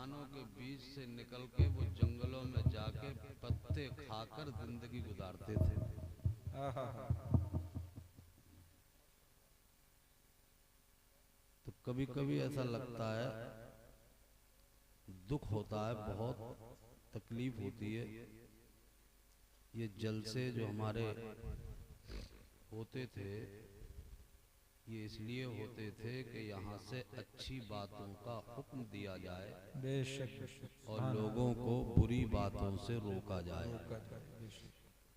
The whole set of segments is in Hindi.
इंसानों के बीच से निकल के वो जंगलों में जाके पत्ते खाकर जिंदगी गुजारते थे। तो कभी कभी ऐसा लगता है, दुख होता है, बहुत तकलीफ होती है। ये जलसे जो हमारे होते थे, ये इसलिए होते थे कि यहाँ से अच्छी बातों का हुक्म दिया जाए, बेशक, और लोगों को बुरी बातों से रोका जाए।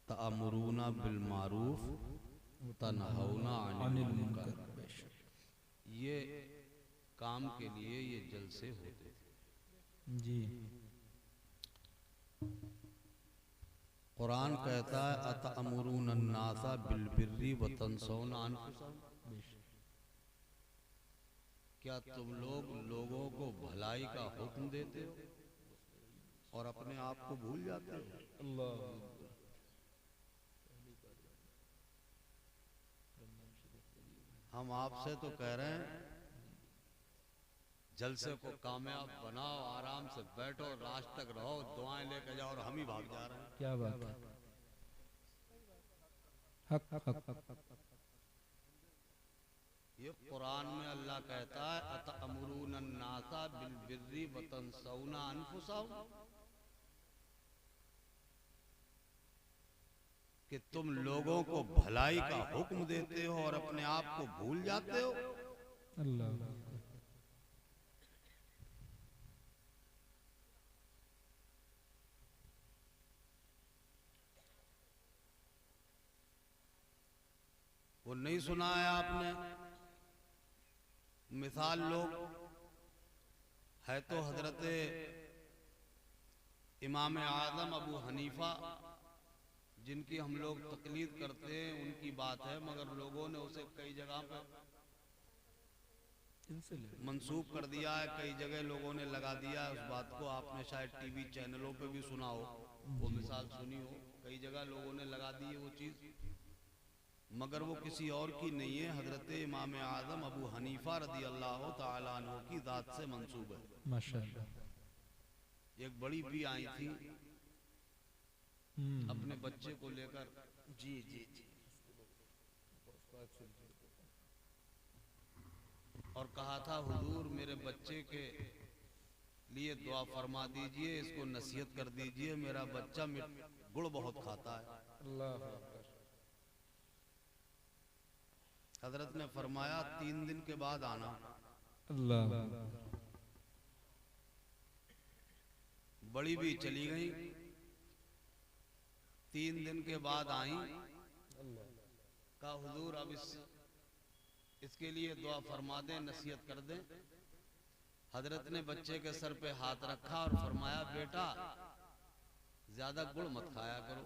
तअमुरूना बिल मारूफ तनहौना अनिल मुनकर। ये काम के लिए ये जलसे होते थे जी। कुरान कहता है अतअमुरून अन्नासा बिल बिर्रि व तंसौना अनफुसकुम। क्या तुम लोग लोगों को भलाई का हुक्म देते हो और अपने आप को भूल जाते हो? अल्लाह। हम आपसे तो कह रहे हैं जलसे को कामयाब बनाओ, आराम से बैठो, लास्ट तक रहो, दुआएं लेके जाओ, और हम ही भाग जा रहे हैं। क्या बात है। हक हक हक। ये कुरान में अल्लाह कहता है अतअमुरून अन्नासा बिल बिर्रि व तंसौना अनफुसकुम, कि तुम लोगों को भलाई का हुक्म देते हो और अपने आप को भूल जाते हो। अल्लाह। वो नहीं सुना है आपने? मिसाल लोग है तो हजरत इमाम आजम अबू हनीफा, जिनकी हम लोग तकलीद करते हैं, उनकी बात है, मगर लोगों ने उसे कई जगह पर मंसूब कर दिया है, कई जगह लोगों ने लगा दिया है उस बात को। आपने शायद टीवी चैनलों पे भी सुना हो, वो मिसाल सुनी हो, कई जगह लोगों ने लगा दी है वो चीज, मगर वो किसी और की नहीं है, हजरत इमाम आजम अबू हनीफा रदी अल्लाह तआला अन्हु की जात से मंसूब है। माशाअल्लाह। एक बड़ी भी आई थी अपने बच्चे को लेकर, जी जी जी, और कहा था हुजूर मेरे बच्चे के लिए दुआ फरमा दीजिए, इसको नसीहत कर दीजिए, मेरा बच्चा गुड़ बहुत खाता है। अल्लाह। हजरत ने फरमाया 3 दिन के बाद आना। अल्लाह। बड़ी भी चली गई, 3 दिन के बाद आई, कहा हुजूर अब इसके लिए दुआ फरमा दें, नसीहत कर दें। हजरत ने बच्चे के सर पे हाथ रखा और फरमाया बेटा ज्यादा गुड़ मत खाया करो,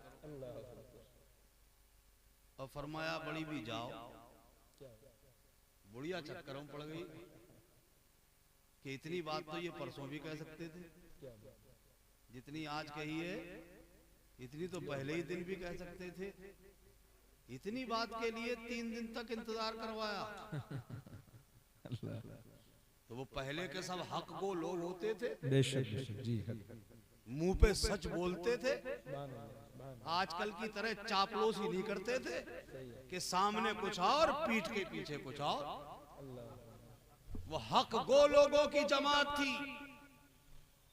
और फरमाया बड़ी भी जाओ। बुढ़िया चक्करों पड़ गई कि इतनी बात तो ये परसों भी कह सकते थे, जितनी आज कही है इतनी तो पहले ही दिन भी कह सकते थे। इतनी बात के लिए 3 दिन तक इंतजार करवाया। तो वो पहले के सब हक गो लोग होते थे, बेशक जी, मुंह पे सच बोलते थे, आजकल की तरह चापलूसी नहीं करते थे कि सामने कुछ और पीठ के पीछे कुछ और। वो हक गो लोगों की जमात थी,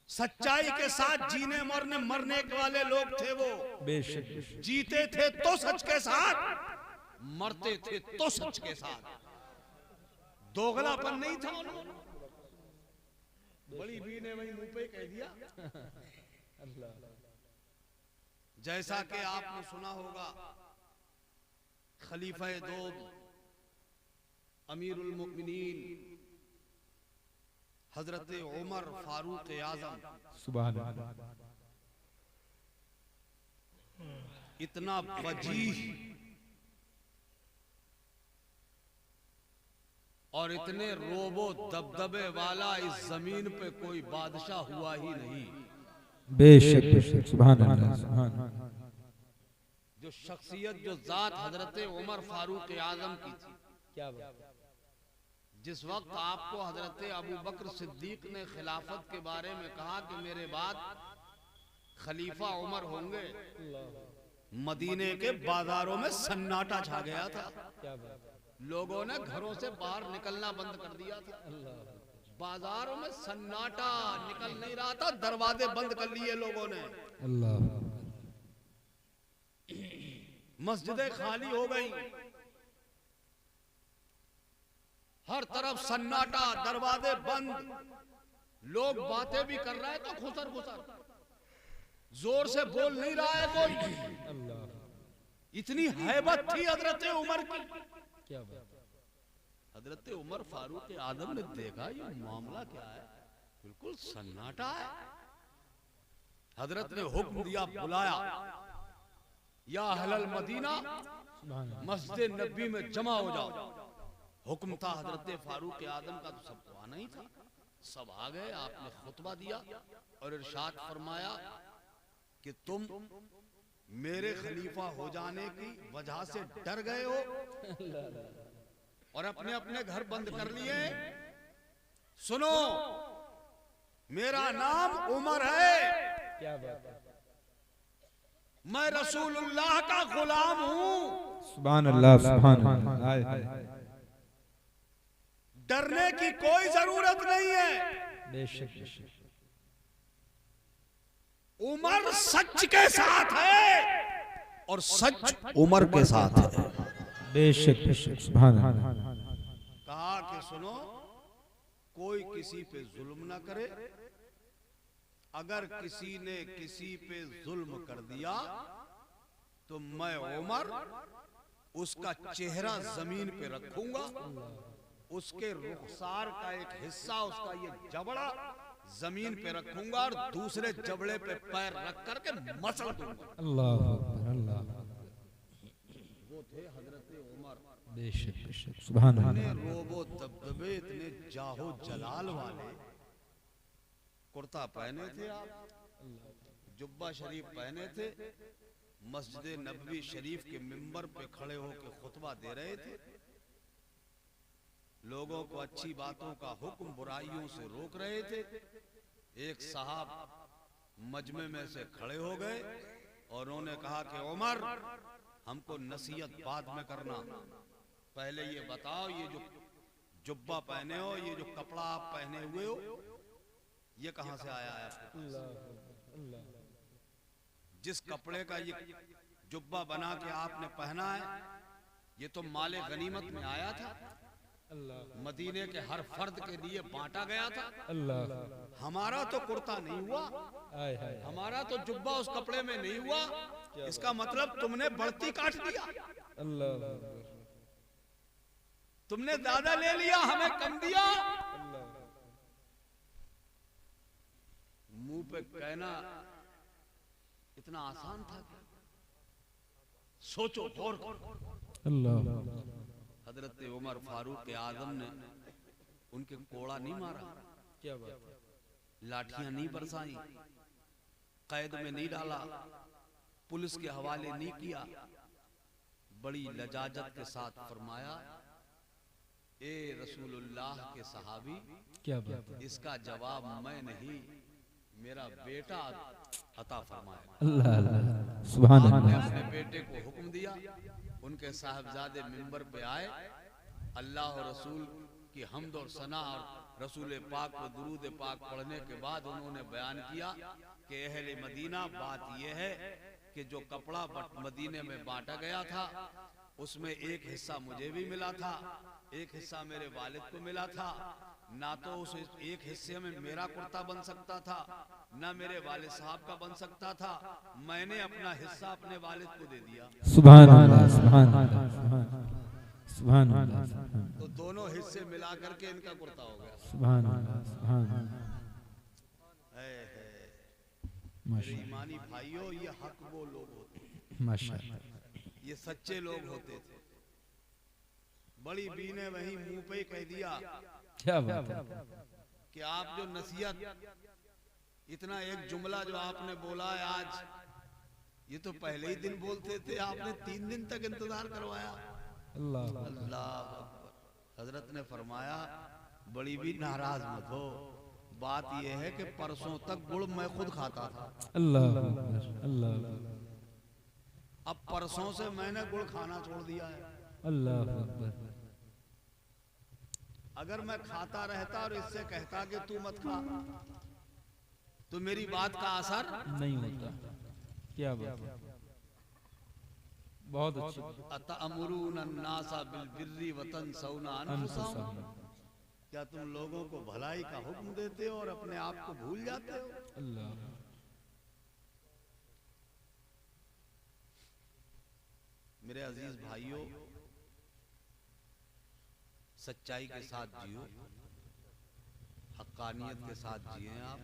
सच्चाई के साथ जीने मरने वाले लोग थे वो। बेशक। जीते थे तो सच के साथ, मरते थे तो सच के साथ, दोगलापन नहीं था उन्होंने। बड़ी भी ने वही मुंह पे कह दिया। जैसा कि आपने सुना होगा खलीफा दो अमीरुल मुमिनीन हजरत उमर फारूक आजम, सुभान अल्लाह, इतना वजीह और इतने रोबो दबदबे वाला इस जमीन पे कोई बादशाह हुआ ही नहीं। बेशक बेशक, सुभान अल्लाह, सुभान अल्लाह। जो शख्सियत, जो जात हजरत उमर फारूक आजम की थी, क्या बात, जिस वक्त आपको हजरत अबू बकर सिद्दीक ने खिलाफत के बारे में कहा कि मेरे बाद खलीफा उमर होंगे, मदीने के बाजारों में सन्नाटा छा गया था। लोगों ने घरों से बाहर निकलना बंद कर दिया था। बाजारों में सन्नाटा, निकल नहीं रहा था, दरवाजे बंद कर लिए लोगों ने। मस्जिदें खाली हो गई, हर तरफ सन्नाटा, दरवाजे बंद, लोग बातें भी कर रहे हैं तो खुसर खुसर, जोर से बोल नहीं रहा है कोई। इतनी हैबत थी हजरत उमर की। क्या बात? हजरत उमर फारूक आजम ने देखा ये मामला क्या है, बिल्कुल सन्नाटा है। हजरत ने हुक्म दिया, बुलाया, या अहलल मदीना मस्जिद नबी में जमा हो जाओ। हुक्म था हजरत फारूक आजम का तो सबको आना ही था। सब आ गए, आपने खुतबा दिया और इरशाद फरमाया कि तुम मेरे खलीफा हो जाने की वजह से डर गए हो और अपने अपने घर बंद कर लिए। सुनो, मेरा नाम उमर है। क्या बात है? मैं रसूलुल्लाह का गुलाम हूं। सुभान अल्लाह, सुभान अल्लाह। डरने की कोई जरूरत नहीं है। बेशक उमर सच के साथ है और सच उमर के साथ है। बेशक सुभान अल्लाह। कहा कि सुनो, कोई किसी पे जुल्म ना करे। अगर किसी ने किसी पे जुल्म कर दिया तो मैं उमर उसका चेहरा जमीन पे रखूंगा, उसके रुखसार का एक हिस्सा, उसका ये जबड़ा जमीन पे रखूंगा और दूसरे जबड़े पे पैर रख करके मसल दूंगा। अल्लाह अल्लाह। वो थे हजरत उमर। बेशक सुभान अल्लाह। रोबो दबदबे, इतने जाहो जलाल वाले कुर्ता पहने थे आप, जुब्बा शरीफ पहने थे, मस्जिद नबवी शरीफ के मिंबर पे खड़े होकर खुतबा दे रहे थे। लोगों को अच्छी बातों का हुक्म, बुराइयों से रोक रहे थे। एक साहब मजमे में से खड़े हो गए और उन्होंने कहा कि उमर, हमको नसीहत बाद में करना, पहले ये बताओ, ये जो जुब्बा पहने हो, ये जो कपड़ा आप पहने हुए हो, ये कहां से आया है? जिस कपड़े का ये जुब्बा बना के आपने पहना है, ये तो माले गनीमत में आया था, मदीने के हर फर्द के लिए बांटा गया था। हमारा तो कुर्ता नहीं हुआ, हमारा तो जुब्बा उस कपड़े में नहीं हुआ, इसका मतलब तुमने बढ़ती काट दिया, तुमने ज्यादा ले लिया, हमें कम दिया। मुंह पे कहना इतना आसान था क्या? सोचो, गौर करो। हजरत उमर फारूक आजम ने उनके कोड़ा नहीं मारा, क्या बात, लाठियां नहीं बरसाई, कैद में नहीं डाला, पुलिस के हवाले नहीं किया। बड़ी लजाजत के साथ फरमाया, ए रसूलुल्लाह के सहाबी, क्या बात, इसका जवाब मैं नहीं, मेरा बेटा अता फरमाए। अल्लाह अल्लाह सुभान अल्लाह। अपने बेटे को हुक्म दिया, उनके साहबजादे मिंबर पे आए, अल्लाह और रसूल की हम्द और सना और रसूल पाक को दुरूद पाक पढ़ने के बाद उन्होंने बयान किया कि अहले मदीना, बात यह है कि जो कपड़ा मदीने में बांटा गया था उसमें एक हिस्सा मुझे भी मिला था, एक हिस्सा मेरे वालिद को मिला था। ना तो उस एक हिस्से में मेरा कुर्ता बन सकता था, ना मेरे वालिद साहब का बन सकता था। मैंने अपना हिस्सा अपने वालिद को दे दिया। सुभान अल्लाह, सुभान अल्लाह, सुभान अल्लाह। तो दोनों हिस्से मिला करके इनका कुर्ता हो गया। सुभान अल्लाह, सुभान अल्लाह। मेरे ईमानी भाइयों, ये हक वो लोग होते हैं, माशाअल्लाह, ये सच्चे लोग होते थे। बड़ी बी ने वही मुंह पे कह दिया, क्या बात है, कि आप जो नसीहत, इतना एक जुमला जो आपने बोला है आज, ये तो पहले ही दिन बोलते थे, आपने 3 दिन तक इंतजार करवाया। अल्लाह अल्लाह अकबर। हजरत ने फरमाया बड़ी भी नाराज मत हो, बात यह है कि परसों तक गुड़ मैं खुद खाता था, अल्लाह अल्लाह अब परसों से मैंने गुड़ खाना छोड़ दिया है। अल्लाह अकबर। अगर मैं खाता रहता और इससे कहता कि तू मत खा, तो मेरी बात का असर नहीं होता। क्या बात है, बहुत अच्छी। अतअमुरून अन्नासा बिलबिर्रि व तंसौना अनफुसकुम, क्या तुम लोगों को भलाई का हुक्म देते हो और अपने आप को भूल जाते हो? अल्लाह। मेरे अजीज भाइयों, सच्चाई के साथ जियो, हक्कानियत के साथ जिए आप।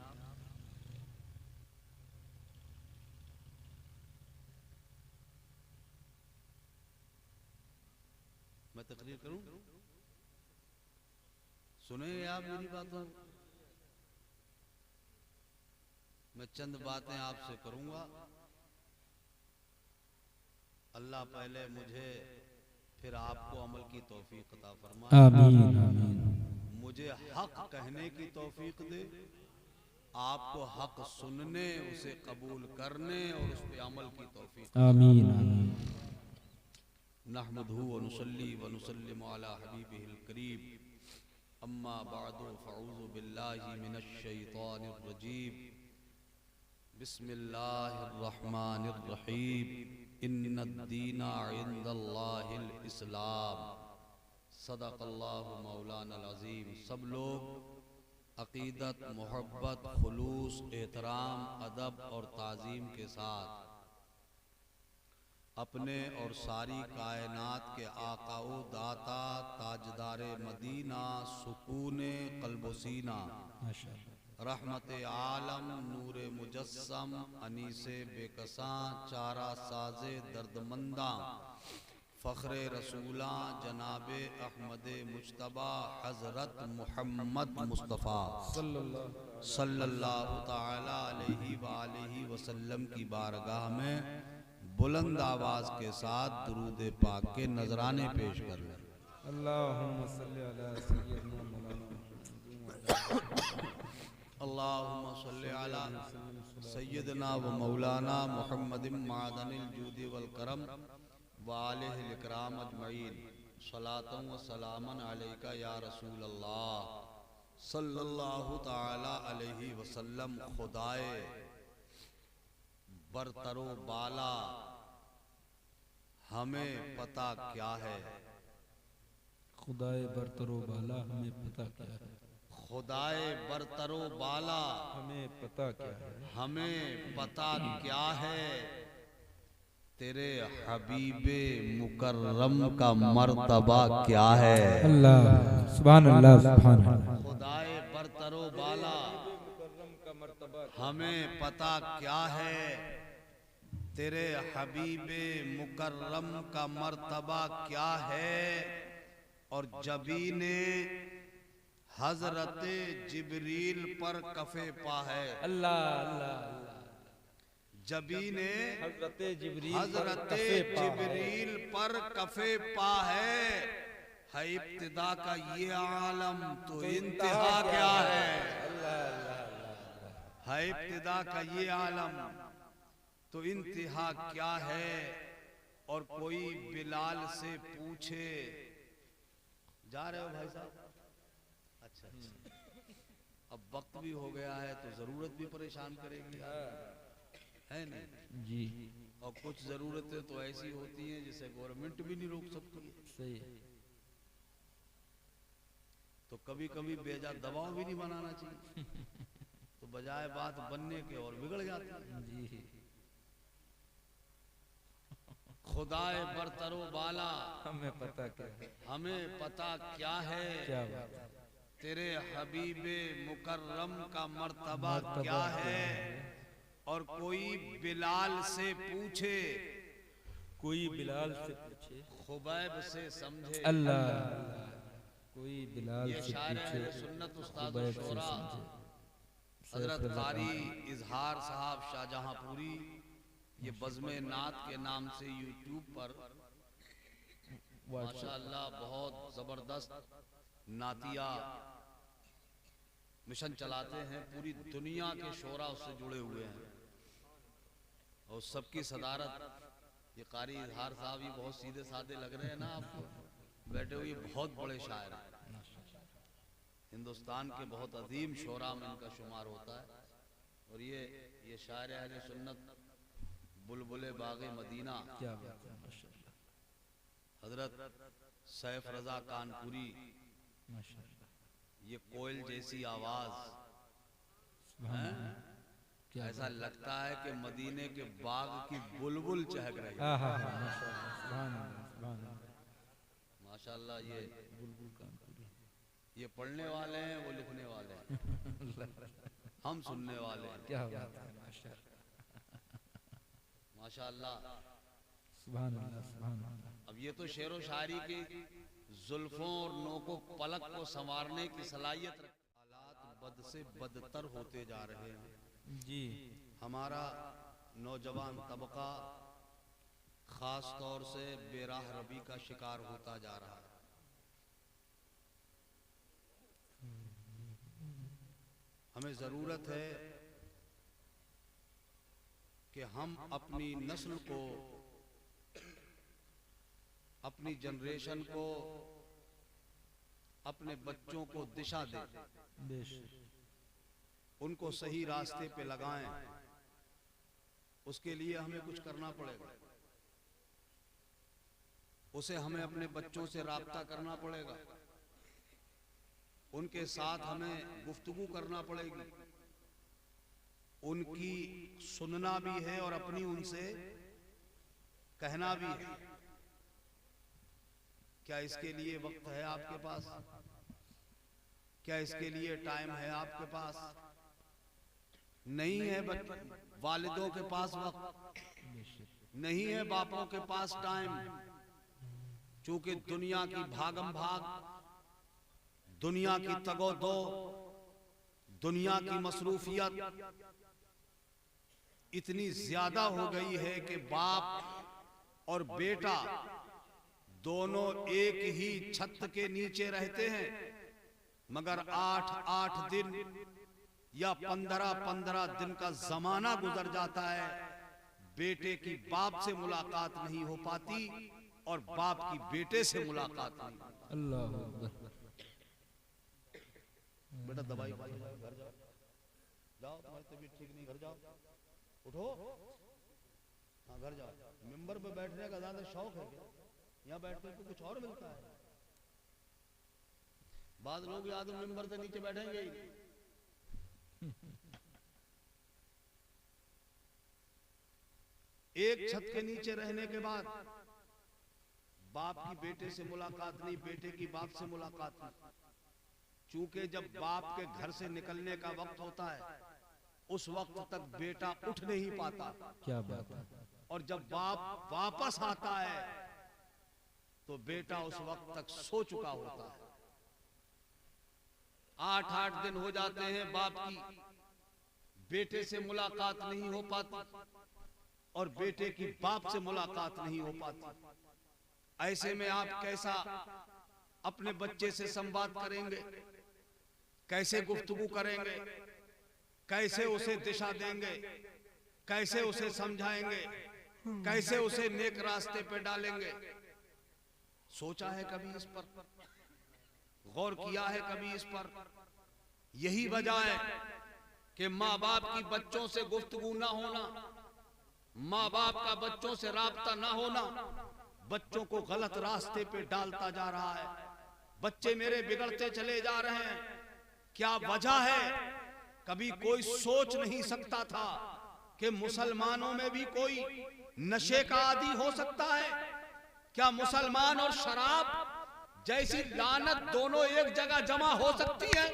मैं तकरीर करूं, सुने आप मेरी बातों। मैं चंद बातें आपसे करूंगा। अल्लाह पहले मुझे फिर आपको अमल की तौफीक अता फरमाए। आमीन आमीन। मुझे हक कहने की तौफीक दे, आपको हक सुनने, उसे कबूल करने और उस पे अमल की तौफीक। आमीन आमीन। नहमदहु व नुसल्ली व नुसल्लिमु अला हबीबिहिल करीम, अम्मा बअदु फअऊज़ु बिल्लाहि मिनश शैतानिर रजीम, बिस्मिल्लाहिर रहमानिर रहीम, इन्नद्दीना इंदल्लाहिल इस्लाम, सदक़ल्लाहु मौलाना अज़ीम। सब लोग अक़ीदत, मोहब्बत, खुलूस, एहतराम, अदब और ताज़ीम के साथ अपने और सारी कायनात के आकाओ दाता ताजदारे मदीना, सुकूने क़ल्ब व सीना, रहमत आलम, नूरे मुजस्सम, अनीसे बेकसां, चारा साजे दर्दमंदा, फ़ख्रे रसूला, जनाबे अहमद मुज्तबा हज़रत मुहम्मद मुस्तफ़ा सल्लल्लाहु ताला अलैहि वालिहि वसल्लम की बारगाह में बुलंद आवाज के साथ दुरूद पाक के नजराने पेश कर लें। अल्लाहुम्मा सल्ली अला सय्यिदना मौलाना, अल्लाहुम्मा सल्ली अला सय्यिदना व मौलाना मुहम्मदिन मादनिल जूदी वल करम व आलिहिल इकराम अजमईन, सलातन व सलामन अलैका या रसूल अल्लाह सल्लल्लाहु ताला अलैहि वसल्लम। खुदाए बरतरो बाला हमें पता क्या है, खुदाए बरतरो बाला हमें पता क्या है, खुदाए बरतरो बाला हमें पता क्या है, हमें पता क्या है, तेरे हबीबे मुकर्रम का मर्तबा क्या है। अल्लाह सुभान अल्लाह सुभान अल्लाह। खुदाए बरतरो बाला हमें पता क्या है, तेरे हबीबे मुकर्रम का मर्तबा क्या है। और जबीने हजरत जिब्रील पर कफे पा है। अल्लाह अल्लाह। जबीने हजरत हजरत जिब्रील पर कफे पा है इब्तिदा का ये आलम तो इंतहा क्या है। है इब्तिदा का ये आलम तो इंतहा क्या है। और कोई बिलाल से पूछे, जा रहे हो भाई साहब? अच्छा अच्छा, अब वक्त भी हो गया है तो जरूरत भी परेशान करेगी, है नहीं जी। और कुछ जरूरतें तो ऐसी होती हैं जिसे गवर्नमेंट भी नहीं रोक सकती है। सही। तो कभी कभी बेजा दबाव भी नहीं बनाना चाहिए, तो बजाय बात बनने के और बिगड़ जाती है। जी। खुदाए बरतरो बाला हमें पता क्या है, हमें पता क्या है, क्या बात है, तेरे हबीबे मुकर्रम का मर्तबा क्या है। और कोई बिलाल से पूछे, कोई बिलाल से पूछे, खुबैब से समझे। अल्लाह। कोई बिलाल ये से शायर पूछे, सुन्नत उस्ताद खुबैब से शोरा समझे। हजरत कारी इजहार साहब शाहजहांपुरी, ये बज़्मे नात के नाम से यूट्यूब पर माशाअल्लाह बहुत जबरदस्त नातिया मिशन चलाते हैं, पूरी दुनिया के शोरा उससे जुड़े हुए हैं और सबकी सदारत ये कारी इजहार साहब ही बहुत सीधे साधे लग रहे हैं ना आपको बैठे हुए, बहुत बड़े शायर हैं, हिंदुस्तान के बहुत अजीम शोरा में इनका शुमार होता है। और ये शायर अहले सुन्नत बुलबुले बागे मदीना क्या बात है, माशाअल्लाह, हजरत सैफ रजा कानपुरी, माशाअल्लाह, ये कोयल जैसी आवाज सुभान है, क्या ऐसा लगता है कि मदीने के बाग की बुलबुल चहक रही है। माशाअल्लाह, सुभान अल्लाह, सुभान अल्लाह, माशाअल्लाह ये बुलबुल कानपुरी, ये पढ़ने वाले हैं, वो लिखने वाले हैं, हम सुनने वाले हैं। क्या बात है, माशाअल्लाह, माशाअल्लाह। सुभान अल्लाह, सुभान अल्लाह। अब ये तो शेरो शायरी की जुल्फों और नोको पलक को संवारने की सलाहियत रखते, हालात बद से बदतर होते जा रहे हैं जी। हमारा नौजवान तबका खास तौर से बेराह रबी का शिकार होता जा रहा है। हमें जरूरत है कि हम अपनी नस्ल को, अपनी जनरेशन को, अपने बच्चों को दिशा दें, उनको सही रास्ते पे लगाएं। उसके लिए हमें कुछ करना पड़ेगा, उसे हमें अपने बच्चों से राब्ता करना पड़ेगा, उनके साथ हमें गुफ्तगू करना पड़ेगी, उनकी सुनना भी है और अपनी उनसे कहना भी है। क्या इसके लिए वक्त है आपके पास? क्या इसके लिए टाइम है आपके पास? नहीं है वालिदों के पास वक्त, नहीं है बापों के पास टाइम, चूंकि दुनिया की भागम भाग, दुनिया की तगोदो, दुनिया की मसरूफियत इतनी ज्यादा हो गई है कि बाप और बेटा दोनों एक ही छत के नीचे रहते हैं, मगर 8-8 दिन या 15-15 दिन का जमाना गुजर जाता है, बेटे की बाप से मुलाकात नहीं हो पाती और बाप की बेटे से मुलाकात नहीं। अल्लाह बेटा दवाई घर जाओ, जाओ, तुम्हारी तबीयत ठीक नहीं, घर जाओ, उठो, हाँ घर जाओ। मिंबर पे बैठने का ज्यादा शौक है क्या? यहाँ बैठने को कुछ और मिलता है। बाद लोग याद मिंबर से नीचे बैठेंगे ही। एक छत के नीचे रहने के बाद बाप की बेटे से मुलाकात नहीं, बेटे की बाप से मुलाकात नहीं, चूंकि जब बाप के घर से निकलने का वक्त होता है उस वक्त तक बेटा उठ नहीं पाता। क्या बात है। और जब बाप वापस आता है तो बेटा उस वक्त तक सो चुका होता है। 8-8 दिन हो जाते हैं बाप की बेटे से मुलाकात नहीं हो पाती और बेटे की बाप से मुलाकात नहीं हो पाती। ऐसे में आप कैसा अपने बच्चे से संवाद करेंगे, कैसे गुफ्तगू करेंगे, कैसे उसे दिशा देंगे, कैसे उसे समझाएंगे, कैसे उसे नेक रास्ते पे डालेंगे? सोचा है कभी इस पर? गौर किया है कभी इस पर? यही वजह है कि माँ बाप की बच्चों से गुफ्तगू ना होना, माँ बाप का बच्चों से राब्ता ना होना बच्चों को गलत रास्ते पे डालता जा रहा है। बच्चे मेरे बिगड़ते चले जा रहे हैं। क्या वजह है? कभी कोई सोच नहीं सकता था कि मुसलमानों में भी कोई नशे का आदी हो सकता है। क्या मुसलमान और शराब जैसी लानत दोनों एक जगह जमा हो सकती है?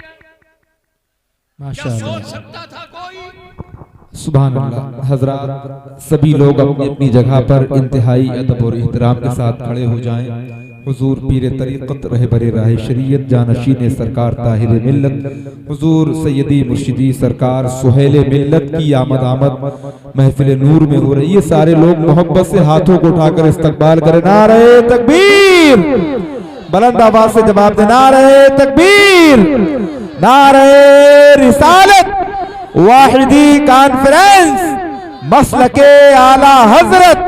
क्या सोच सकता था कोई? सुभान अल्लाह। हजरात सभी लोग अपनी अपनी जगह पर इंतहाई अदब और एहतराम के साथ खड़े हो जाएं। हुजूर पीर तरीक़त रहबर राह शरीयत जानशीन सरकार ताहिर मिल्लत हुजूर सैयदी मुर्शिदी सरकार सुहेल मिल्लत की आमद महफिल नूर में हो रही है। सारे लोग मोहब्बत से हाथों को उठाकर इस्तकबाल करें। नारे तकबीर, बुलंद आवाज से जवाब दे। नारे तकबीर, नारे रिसालत, वाहिदी कॉन्फ्रेंस, मसलके आला हजरत,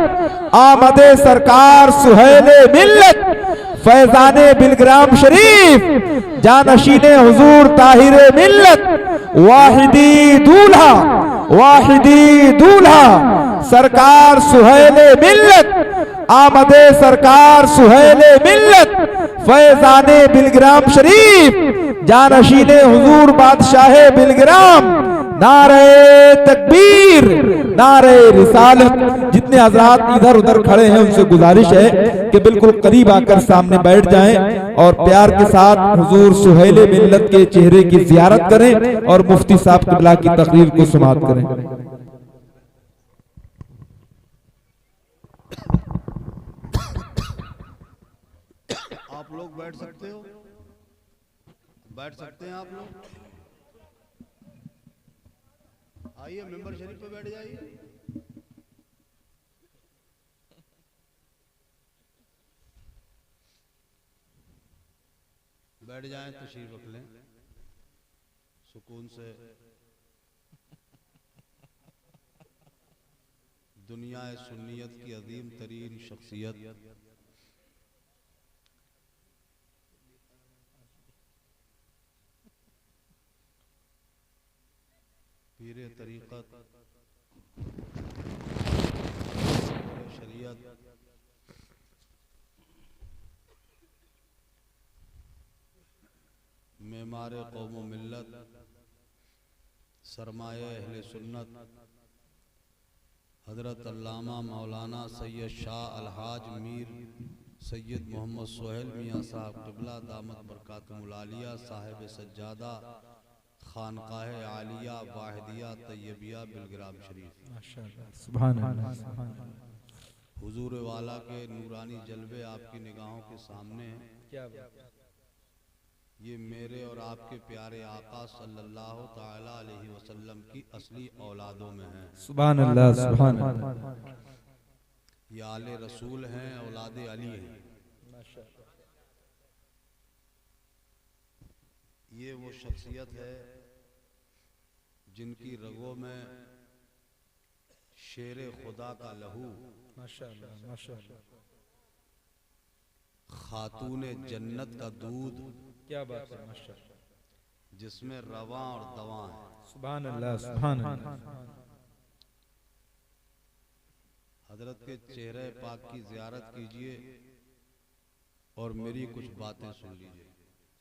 आमदे सरकार सुहेले मिल्लत, फैजाने बिलग्राम शरीफ, जानशीने हुजूर ताहिरे मिल्लत, वाहिदी दूल्हा, वाहिदी दूल्हा सरकार सुहेले मिल्लत, आमदे सरकार सुहेले मिल्लत, फैजाने बिलग्राम शरीफ, जानशीने हुजूर बादशाहे बिलग्राम। नारे तकबीर, नारे रिसालत। जितने हजरात इधर उधर खड़े हैं उनसे गुजारिश है कि बिल्कुल करीब आकर सामने बैठ जाएं और प्यार के साथ हुजूर सुहेले मिल्लत के चेहरे की जियारत करें और मुफ्ती साहब क़िबला की तकरीर को समाअत करें। आप लोग बैठ सकते हो, बैठ सकते हैं आप लोग। आइए मेंबर शरीफ पे बैठ जाइए। बैठ जाएं, तशरीफ रख लें सुकून से। दुनिया सुन्नियत की अजीम तरीन शख्सियत पीरे तरीक़त शरीयत मेमारे कौम व मिल्लत सरमाए अहले सुन्नत हजरत अल्लामा मौलाना सैयद शाह अलहाज मीर सैयद मोहम्मद सोहेल मियाँ साहब क़िबला दामत बरकातुहुल आलिया साहिब सज्जादा खानकाह आलिया वाहिदिया तैयबिया बिलग्राम शरीफ। सुभान अल्लाह, सुभान अल्लाह। हुजूर वाला के नूरानी जलवे आपकी निगाहों के सामने हैं। क्या बात। ये मेरे और आपके प्यारे आका सल्लल्लाहु ताला अलैहि वसल्लम की असली औलादों में हैं। सुभान अल्लाह, सुभान अल्लाह। ये आले रसूल हैं, औलादे अली हैं। ये वो शख्सियत है जिनकी रगों में शेरे खुदा का लहू, माशाअल्लाह, माशाअल्लाह, खातूने जन्नत का दूध, क्या बात है, माशाअल्लाह, जिसमें रवा और दवा है। सुभान अल्लाह, सुभान अल्लाह। हजरत के चेहरे पाक की जियारत कीजिए और मेरी कुछ बातें सुन लीजिए।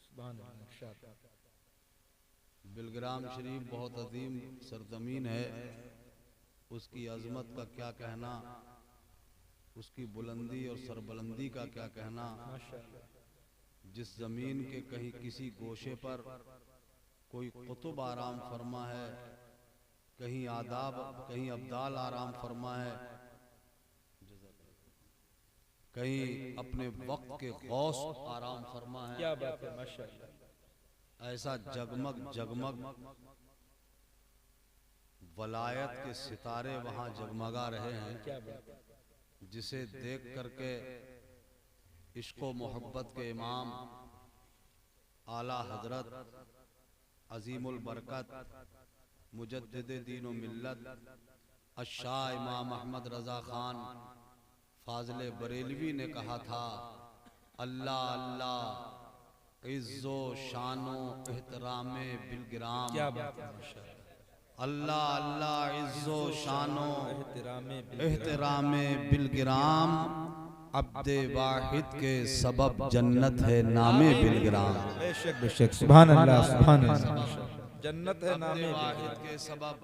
सुभान अल्लाह। बिलग्राम शरीफ बहुत अजीम सरजमीन है, उसकी अजमत का क्या कहना, उसकी बुलंदी और सरबुलंदी का क्या कहना। जिस जमीन के कहीं किसी गोशे पर कोई कुतुब आराम फरमा है, कहीं आदाब, कहीं अब्दाल आराम फरमा है, कहीं अपने वक्त के गौस आराम फरमा है। क्या बात है, माशाअल्लाह। ऐसा जगमग जगमग वलायत के सितारे वहां जगमगा रहे हैं। क्या बात है। जिसे देख करके इश्क व मोहब्बत के इमाम आला हजरत अजीमुल बरकत मुजद्दिद दीन व मिल्लत अशाह इमाम अहमद रजा खान फाजिल बरेलवी ने कहा था, अल्लाह अल्लाह इज्जो शानो एहतरामे बिलग्राम। क्या बात है, माशाअल्लाह। अल्लाह अल्लाह इज्जो शानो एहतरामे बिलग्राम, अब्दे वाहिद के सबब जन्नत है नामे बिलग्राम। बेशक बेशक, सुभान अल्लाह, सुभान अल्लाह। जन्नत है नामे वाहिद के सबब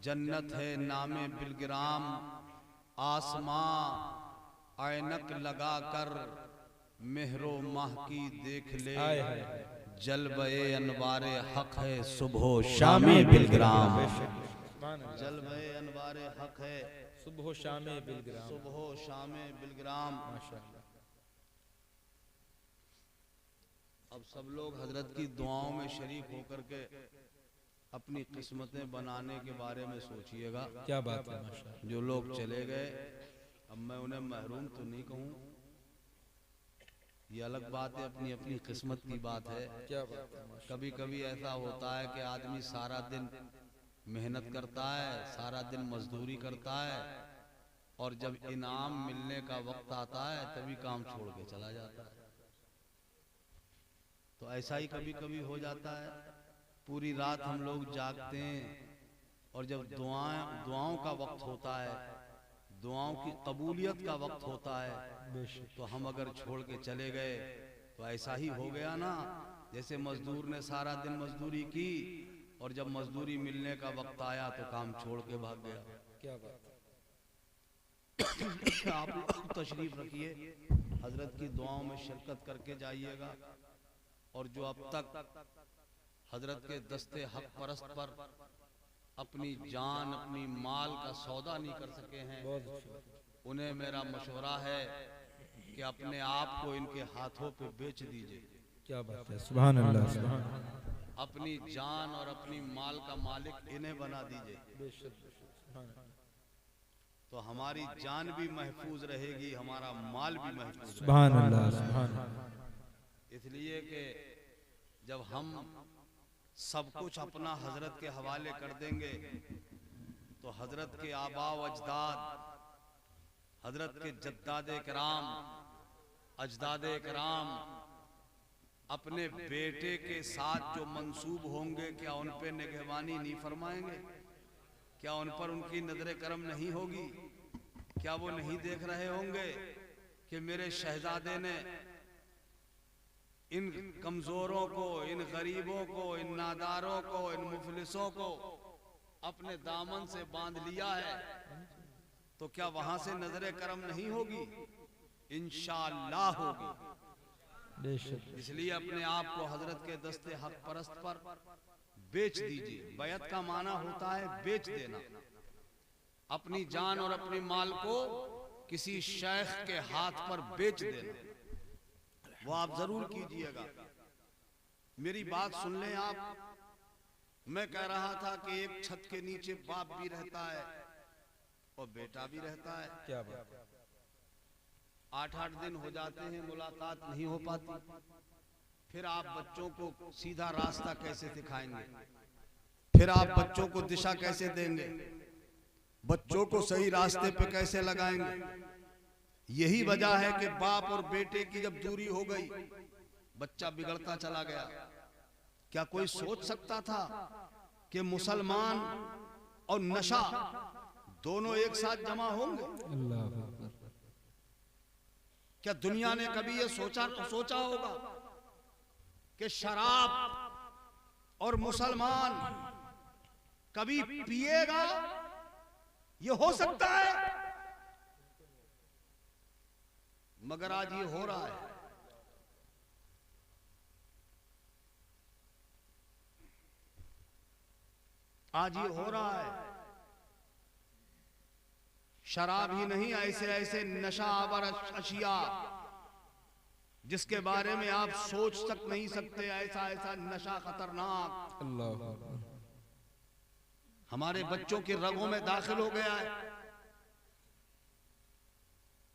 जन्नत है नामे बिलग्राम। आसमां ऐनक लगा कर मेहरो माह की देख ले, जलवे अनवारे हक है सुबह शामे बिलग्राम। जलवे अनवारे हक है सुबह शामे बिलग्राम, सुबह शामे बिलग्राम। अब सब लोग हजरत की दुआओं में शरीक होकर के अपनी किस्मतें बनाने के बारे में सोचिएगा। क्या बात है माशाअल्लाह। जो लोग चले गए, अब मैं उन्हें महरूम तो नहीं कहूँ, ये अलग बात है, अपनी अपनी किस्मत की बात है। क्या बात है माशाअल्लाह। कभी कभी ऐसा होता है कि आदमी सारा दिन मेहनत करता है, सारा दिन मजदूरी करता है, और जब इनाम मिलने का वक्त आता है तभी काम छोड़ के चला जाता है। तो ऐसा ही कभी कभी हो जाता है। पूरी रात हम लोग जागते हैं और जब दुआओं का वक्त होता है, दुआओं की कबूलियत का वक्त होता है, तो हम अगर छोड़ के चले गए तो ऐसा ही हो गया ना, जैसे मजदूर ने सारा दिन मजदूरी की और जब मजदूरी मिलने का वक्त आया तो काम छोड़ के भाग गया। क्या बात है। आप लोग तशरीफ रखिए, हजरत की दुआओं में शिरकत करके जाइएगा। और जो अब तक हजरत के दस्ते हक परस्त पर अपनी जान अपनी माल का सौदा नहीं कर सके हैं, उन्हें मेरा मशवरा है कि अपने आप को इनके हाथों पे बेच दीजिए। क्या बात है, सुभान अल्लाह, सुभान अल्लाह। अपनी जान और अपनी माल का मालिक इन्हें बना दीजिए, तो हमारी जान भी महफूज रहेगी, हमारा माल भी महफूज। सुभान अल्लाह, सुभान अल्लाह। इसलिए कि जब हम सब कुछ अपना हजरत के हवाले कर देंगे तो हजरत के आबा व अजदाद, हजरत के जद्दादे कराम, अजदादे कराम अपने बेटे के साथ जो मंसूब होंगे, क्या उन पे निगहबानी नहीं फरमाएंगे? क्या उन पर उनकी नजर करम नहीं होगी? क्या वो नहीं देख रहे होंगे कि मेरे शहजादे ने इन कमजोरों को, इन गरीबों को, इन नादारों को, इन मुफलिसों को अपने दामन से बांध लिया है? तो क्या वहां से नजर करम नहीं होगी? इंशाअल्लाह होगी। इसलिए अपने आप को हजरत के दस्ते हक परस्त पर बेच दीजिए। बैत का माना होता है बेच देना, अपनी जान और अपनी माल को किसी शेख के हाथ पर बेच देना। वो आप जरूर कीजिएगा। मेरी बात सुन लें आप। मैं कह रहा था कि एक छत के नीचे बाप भी रहता है और बेटा भी रहता है। क्या बात है। 8-8 दिन हो जाते हैं, मुलाकात नहीं हो पाती। फिर आप बच्चों को सीधा रास्ता कैसे सिखाएंगे? फिर आप बच्चों को दिशा कैसे देंगे? बच्चों को सही रास्ते पे कैसे लगाएंगे? यही वजह है कि बाप और बेटे की जब दूरी हो गई, बच्चा बिगड़ता चला गया। क्या कोई सोच सकता था कि मुसलमान और नशा दोनों एक साथ जमा होंगे? क्या दुनिया ने कभी ये सोचा होगा कि शराब और मुसलमान कभी पिएगा? ये हो सकता है? मगर आज ये हो रहा है। आज ये हो रहा है। शराब ही नहीं, ऐसे ऐसे नशा आवर अशिया जिसके बारे में आप सोच तक नहीं सकते, ऐसा ऐसा नशा खतरनाक अल्लाह हमारे बच्चों के रगों में दाखिल हो गया है।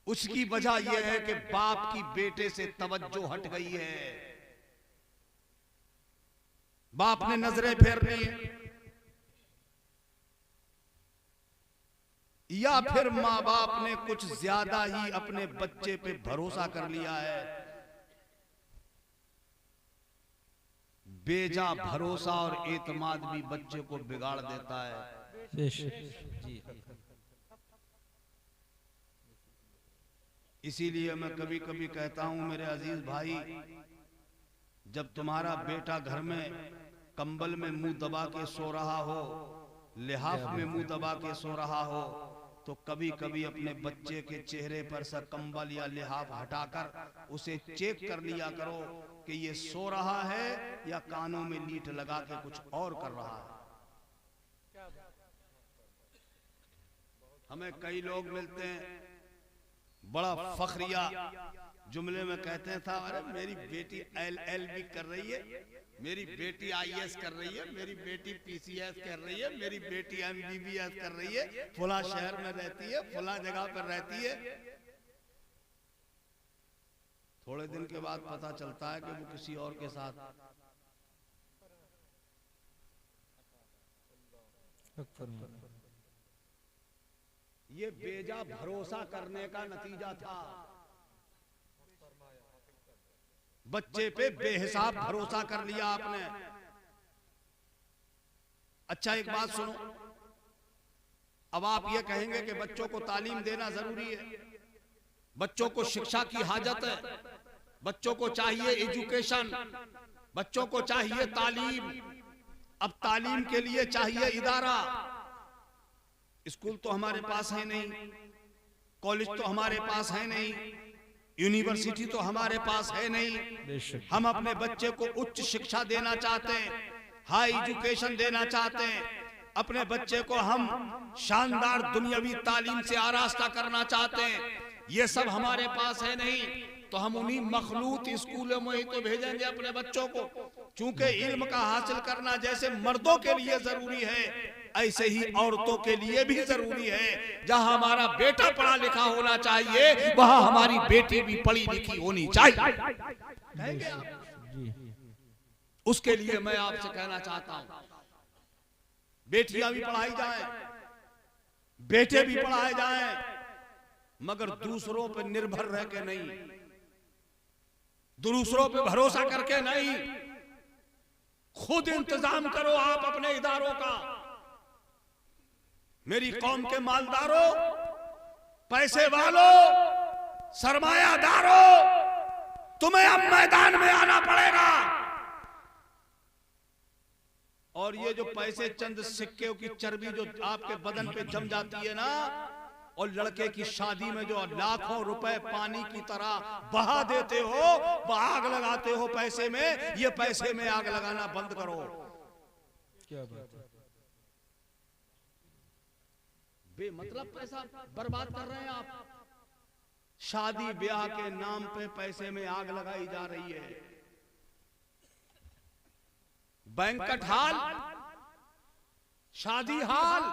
उसकी वजह यह है कि बाप की बेटे से तवज्जो हट गई है। बाप ने नजरें फेरनी है, या फिर माँ बाप ने कुछ ज्यादा ही अपने बच्चे पे भरोसा कर लिया है। बेजा भरोसा और एतमाद भी बच्चे को बिगाड़ देता है। इसीलिए मैं कभी कभी कहता हूं, मेरे अजीज भाई, जब तुम्हारा बेटा घर में कंबल में मुंह दबा के सो रहा हो, लिहाफ में मुंह दबा के सो रहा हो, तो कभी कभी अपने बच्चे के चेहरे पर से कंबल या लिहाफ हटाकर उसे चेक कर लिया करो कि ये सो रहा है या कानों में लीट लगा के कुछ और कर रहा है। हमें कई लोग मिलते हैं, बड़ा फखरिया जुमले में कहते था, अरे मेरी बेटी LLB कर रही है, मेरी बेटी IAS कर रही है, मेरी बेटी PCS कर रही है, मेरी बेटी MBBS कर रही है, फला शहर में रहती है, फला जगह पर रहती है। थोड़े दिन के बाद पता चलता है कि वो किसी और के साथ। ये बेजा भरोसा करने का नतीजा था। बच्चे पे बेहिसाब भरोसा कर लिया आपने। अच्छा एक बात सुनो, अब आप ये कहेंगे कि बच्चों को तालीम देना जरूरी है, बच्चों को शिक्षा की हाजत है, बच्चों को चाहिए एजुकेशन, बच्चों को चाहिए तालीम। अब तालीम के लिए चाहिए इदारा। स्कूल तो हमारे पास है नहीं, कॉलेज तो हमारे पास है नहीं, यूनिवर्सिटी तो हमारे पास है नहीं। हम अपने बच्चे को उच्च शिक्षा देना चाहते हैं, हाई एजुकेशन देना चाहते हैं। अपने बच्चे को हम शानदार दुनियावी तालीम से आरास्ता करना चाहते हैं। ये सब हमारे पास है नहीं, तो हम उन्हीं मखलूत स्कूलों में ही तो भेजेंगे अपने बच्चों को। चूंकि इल्म का हासिल करना जैसे मर्दों के लिए जरूरी है, ऐसे ही औरतों के लिए भी जरूरी है। जहां हमारा बेटा पढ़ा लिखा होना चाहिए, वहां हमारी बेटी भी पढ़ी लिखी होनी चाहिए। कहेंगे आप? उसके लिए मैं आपसे कहना चाहता हूं, बेटियां भी पढ़ाई जाएं, बेटे भी पढ़ाए जाएं, मगर दूसरों पर निर्भर रह के नहीं, दूसरों पे भरोसा करके नहीं। खुद इंतजाम करो आप अपने इदारों का। मेरी कौम के मालदारों, पैसे वालों, सरमायादारों, तुम्हें अब मैदान में आना पड़ेगा। और ये जो पैसे, चंद सिक्के की चर्बी जो आपके बदन पे जम जाती है ना, और लड़के की शादी में जो लाखों रुपए पानी की तरह बहा देते हो, आग लगाते हो पैसे में, ये पैसे में आग लगाना बंद करो। क्या बात है? बेमतलब पैसा बर्बाद कर रहे हैं आप। शादी ब्याह के नाम पे पैसे में आग लगाई जा रही है। बैंक्वेट हॉल, शादी हॉल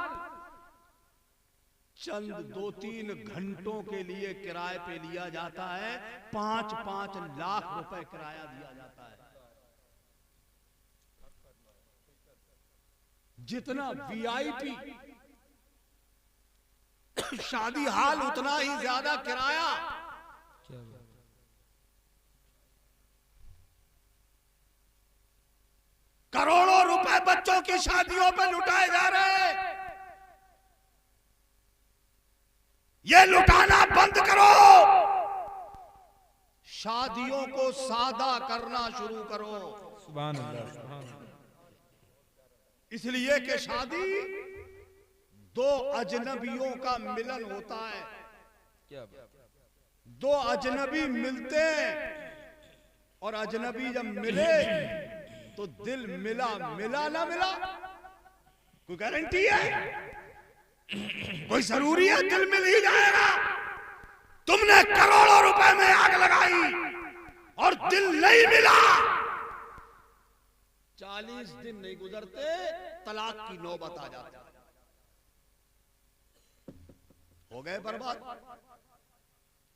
चंद 2-3 घंटों के लिए किराए पे लिया जाता है, 5-5 लाख रुपए किराया दिया जाता है। जितना VIP शादी हाल, उतना ही ज्यादा किराया। करोड़ों रुपए बच्चों की शादियों पे लुटाए जा रहे हैं। ये लुटाना बंद करो। शादियों को सादा करना शुरू करो। सुभान अल्लाह, सुभान अल्लाह। इसलिए कि शादी दो अजनबियों का मिलन होता है। क्या? दो अजनबी मिलते हैं, और अजनबी जब मिले तो दिल मिला मिला ना मिला, कोई गारंटी है? कोई जरूरी है दिल मिल ही जाएगा? तुमने करोड़ों रुपए में आग लगाई और दिल नहीं मिला। 40 दिन नहीं गुजरते, तलाक की नौबत आ जाती। हो गए बर्बाद,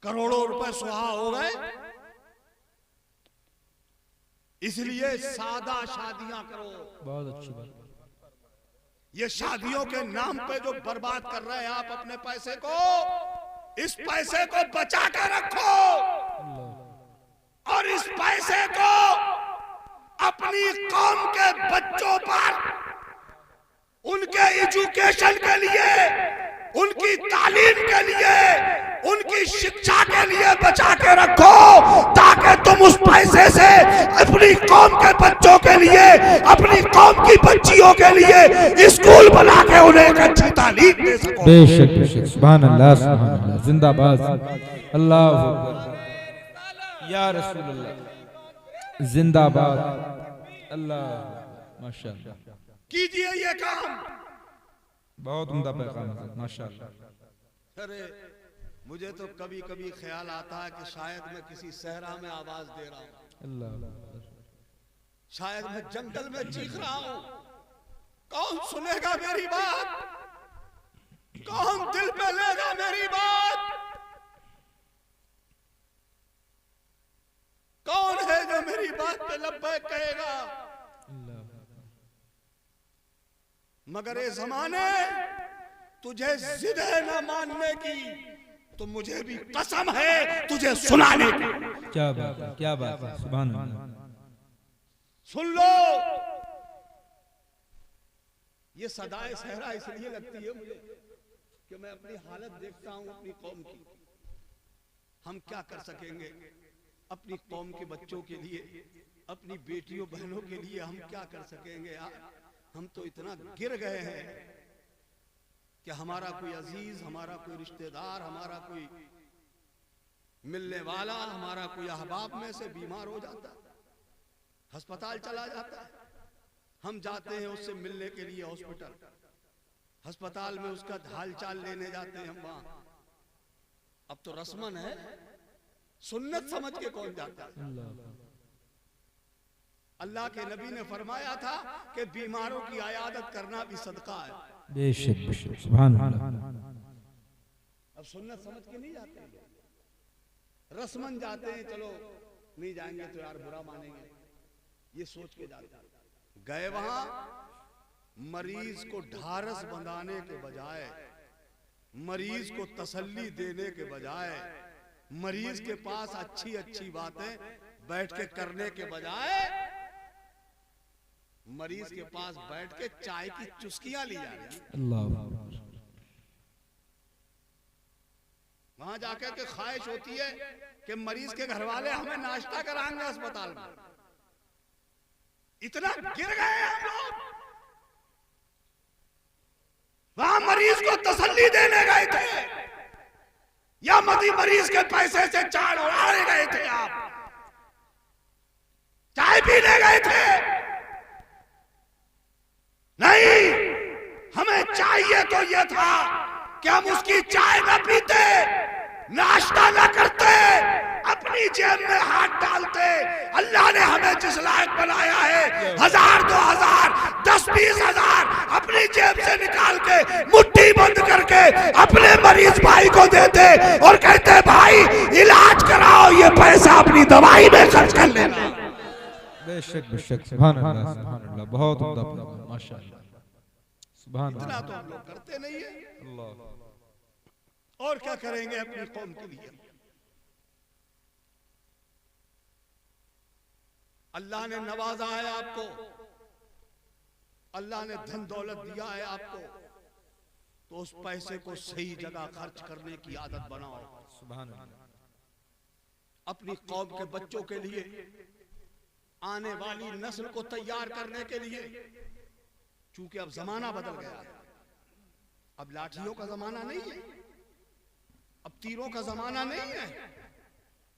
करोड़ों रुपए सुहा हो गए। इसलिए सादा शादियां करो। बहुत अच्छी बात। ये शादियों के नाम पे जो बर्बाद कर रहे हैं आप अपने पैसे को, इस पैसे को बचा के रखो, और इस पैसे को अपनी कौम के बच्चों पर, उनके एजुकेशन के लिए, उनकी तालीम के लिए, उनकी शिक्षा के लिए बचा के रखो, ताकि तुम उस पैसे से अपनी कौम के बच्चों के लिए, अपनी कौम की बच्चियों के लिए स्कूल बना के उन्हें एक अच्छी तालीम दे सको। बेशक बेशक, सुभान अल्लाह, सुभान अल्लाह, जिंदाबाद, अल्लाह अकबर, या रसूल अल्लाह, जिंदाबाद, अल्लाह, माशाअल्लाह। कीजिए ये काम। बहुत उम्दा पैगाम है, माशाअल्लाह। अरे मुझे तो कभी कभी ख्याल आता है कि शायद मैं किसी सहरा में आवाज दे रहा हूं, अल्लाह, शायद मैं जंगल में चीख रहा हूं। कौन सुनेगा मेरी बात? कौन दिल पे लेगा मेरी बात? कौन है जो मेरी बात पे लब्बैक कहेगा? मगर ये ज़माने तुझे जिद है न मानने की, तो मुझे भी कसम है तुझे सुनाने की। क्या बात है, क्या बात है, सुभान अल्लाह। सुन लो, ये सदाए सहरा इसलिए लगती है मुझे कि मैं अपनी हालत देखता हूं अपनी कौम की। हम क्या कर सकेंगे अपनी कौम के बच्चों के लिए, अपनी बेटियों बहनों के लिए हम क्या कर सकेंगे यार? हम तो इतना गिर गए हैं कि हमारा कोई अजीज, हमारा कोई रिश्तेदार, हमारा कोई मिलने वाला, हमारा कोई अहबाब में से बीमार हो जाता है, अस्पताल चला जाता है, हम जाते हैं उससे मिलने के लिए हॉस्पिटल, अस्पताल में उसका हालचाल लेने जाते हैं हम वहां। अब तो रस्मन है, सुन्नत समझ के कौन जाता है? अल्लाह के नबी ने फरमाया था कि बीमारों की आयादत करना भी सदका है। बेशक बेशक, सुभान अल्लाह। अब सुन्नत समझ के नहीं जाते, रस्मन जाते हैं, चलो नहीं जाएंगे तो यार बुरा मानेंगे, ये सोच के जाते हैं। गए वहां, मरीज को ढारस बंधाने के बजाय, मरीज को तसल्ली देने के बजाय, मरीज के पास अच्छी अच्छी बातें बैठ के करने के बजाय, मरीज के पास बैठ के चाय की चुस्कियां ली जा रही है। अल्लाह, वहां जाकर के ख्वाहिश होती है कि मरीज के घर वाले हमें नाश्ता कराएंगे अस्पताल में। इतना गिर गए हम लोग। वहां मरीज को तसल्ली देने गए थे या मरीज के पैसे से चाय उड़ाने गए थे? आप चाय पीने गए थे? नहीं, हमें चाहिए तो यह था कि हम उसकी चाय न पीते, नाश्ता न करते, अपनी जेब में हाथ डालते। अल्लाह ने हमें जिस लायक बनाया है, 1000 2000 10 20 हजार अपनी जेब से निकाल के मुट्ठी बंद करके अपने मरीज भाई को देते और कहते भाई इलाज कराओ, ये पैसा अपनी दवाई में खर्च कर लेना। बेशक बेशक, सुभान अल्लाह, सुभान अल्लाह, बहुत उम्दा, माशाअल्लाह, सुभान अल्लाह। इतना तो हम लोग करते नहीं है। अल्लाह, और क्या करेंगे अपनी कौम के लिए? अल्लाह ने नवाजा है आपको, अल्लाह ने धन दौलत दिया है आपको, तो उस पैसे को सही जगह खर्च करने की आदत बनाओ। सुभान अल्लाह। अपनी कौम के बच्चों के लिए, आने वाली नस्ल को तैयार करने के लिए, चूंकि अब जमाना बदल गया है, अब लाठियों का जमाना नहीं है, अब तीरों का जमाना नहीं है,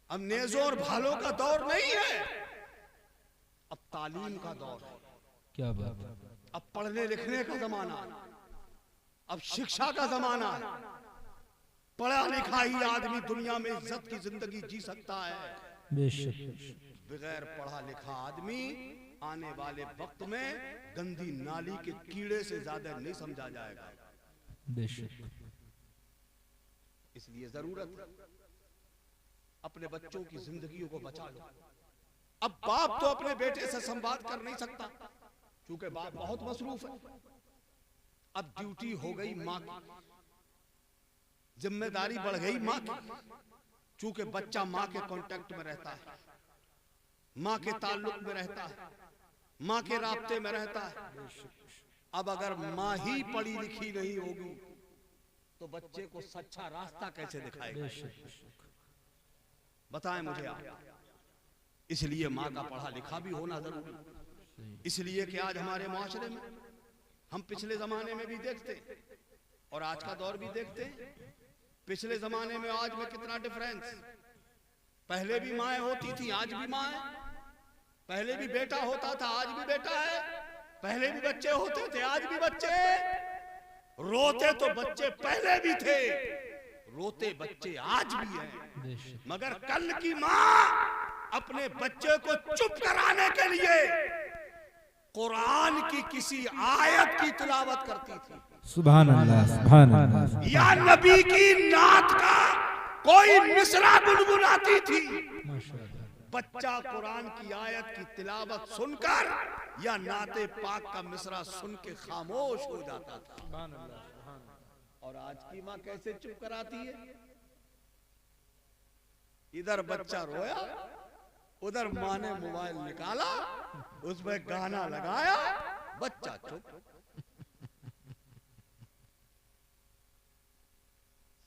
अब नेज़ों और भालों का दौर नहीं है, अब तालीम का दौर है। क्या बात है, अब पढ़ने लिखने का जमाना है, अब शिक्षा का जमाना है। पढ़ा लिखा ही आदमी दुनिया में इज्जत की जिंदगी जी सकता है। बेशक, बगैर पढ़ा लिखा आदमी आने वाले वक्त में गंदी नाली के कीड़े से ज्यादा नहीं समझा जाएगा। बेशक, इसलिए जरूरत है अपने बच्चों की जिंदगियों को बचा लो। अब बाप तो अपने बेटे से संवाद कर नहीं सकता क्योंकि बाप बहुत मसरूफ है। अब ड्यूटी हो गई माँ की, जिम्मेदारी बढ़ गई माँ की, चूंकि बच्चा माँ के कांटेक्ट में रहता है, माँ के ताल्लुक में रहता है, माँ के राब्ते में रहता है। अब अगर माँ ही पढ़ी लिखी नहीं होगी तो बच्चे को सच्चा रास्ता कैसे दिखाएगा? बताएं मुझे आप। इसलिए माँ का पढ़ा लिखा भी होना जरूरी। इसलिए कि आज हमारे माशरे में हम पिछले जमाने में भी देखते और आज का दौर भी देखते हैं। पिछले जमाने में आज में कितना डिफरेंस। पहले भी माएँ होती थी, आज भी माँ है। पहले भी बेटा होता था, आज भी बेटा है। पहले भी बच्चे होते थे, आज भी बच्चे। रोते तो बच्चे पहले भी थे, रोते बच्चे आज भी हैं, मगर कल की माँ अपने बच्चे को चुप कराने के लिए कुरान की किसी आयत की तिलावत करती थी, सुभान अल्लाह, सुभान अल्लाह, या नबी की नात का कोई मिसरा गुनगुनाती थी। बच्चा कुरान की आयत की तिलावत सुनकर या नाते पाक का मिसरा सुन के खामोश हो जाता था। और आज की माँ कैसे चुप कराती है? इधर बच्चा रोया, उधर माँ ने मोबाइल निकाला, उसमें गाना लगाया, बच्चा चुप।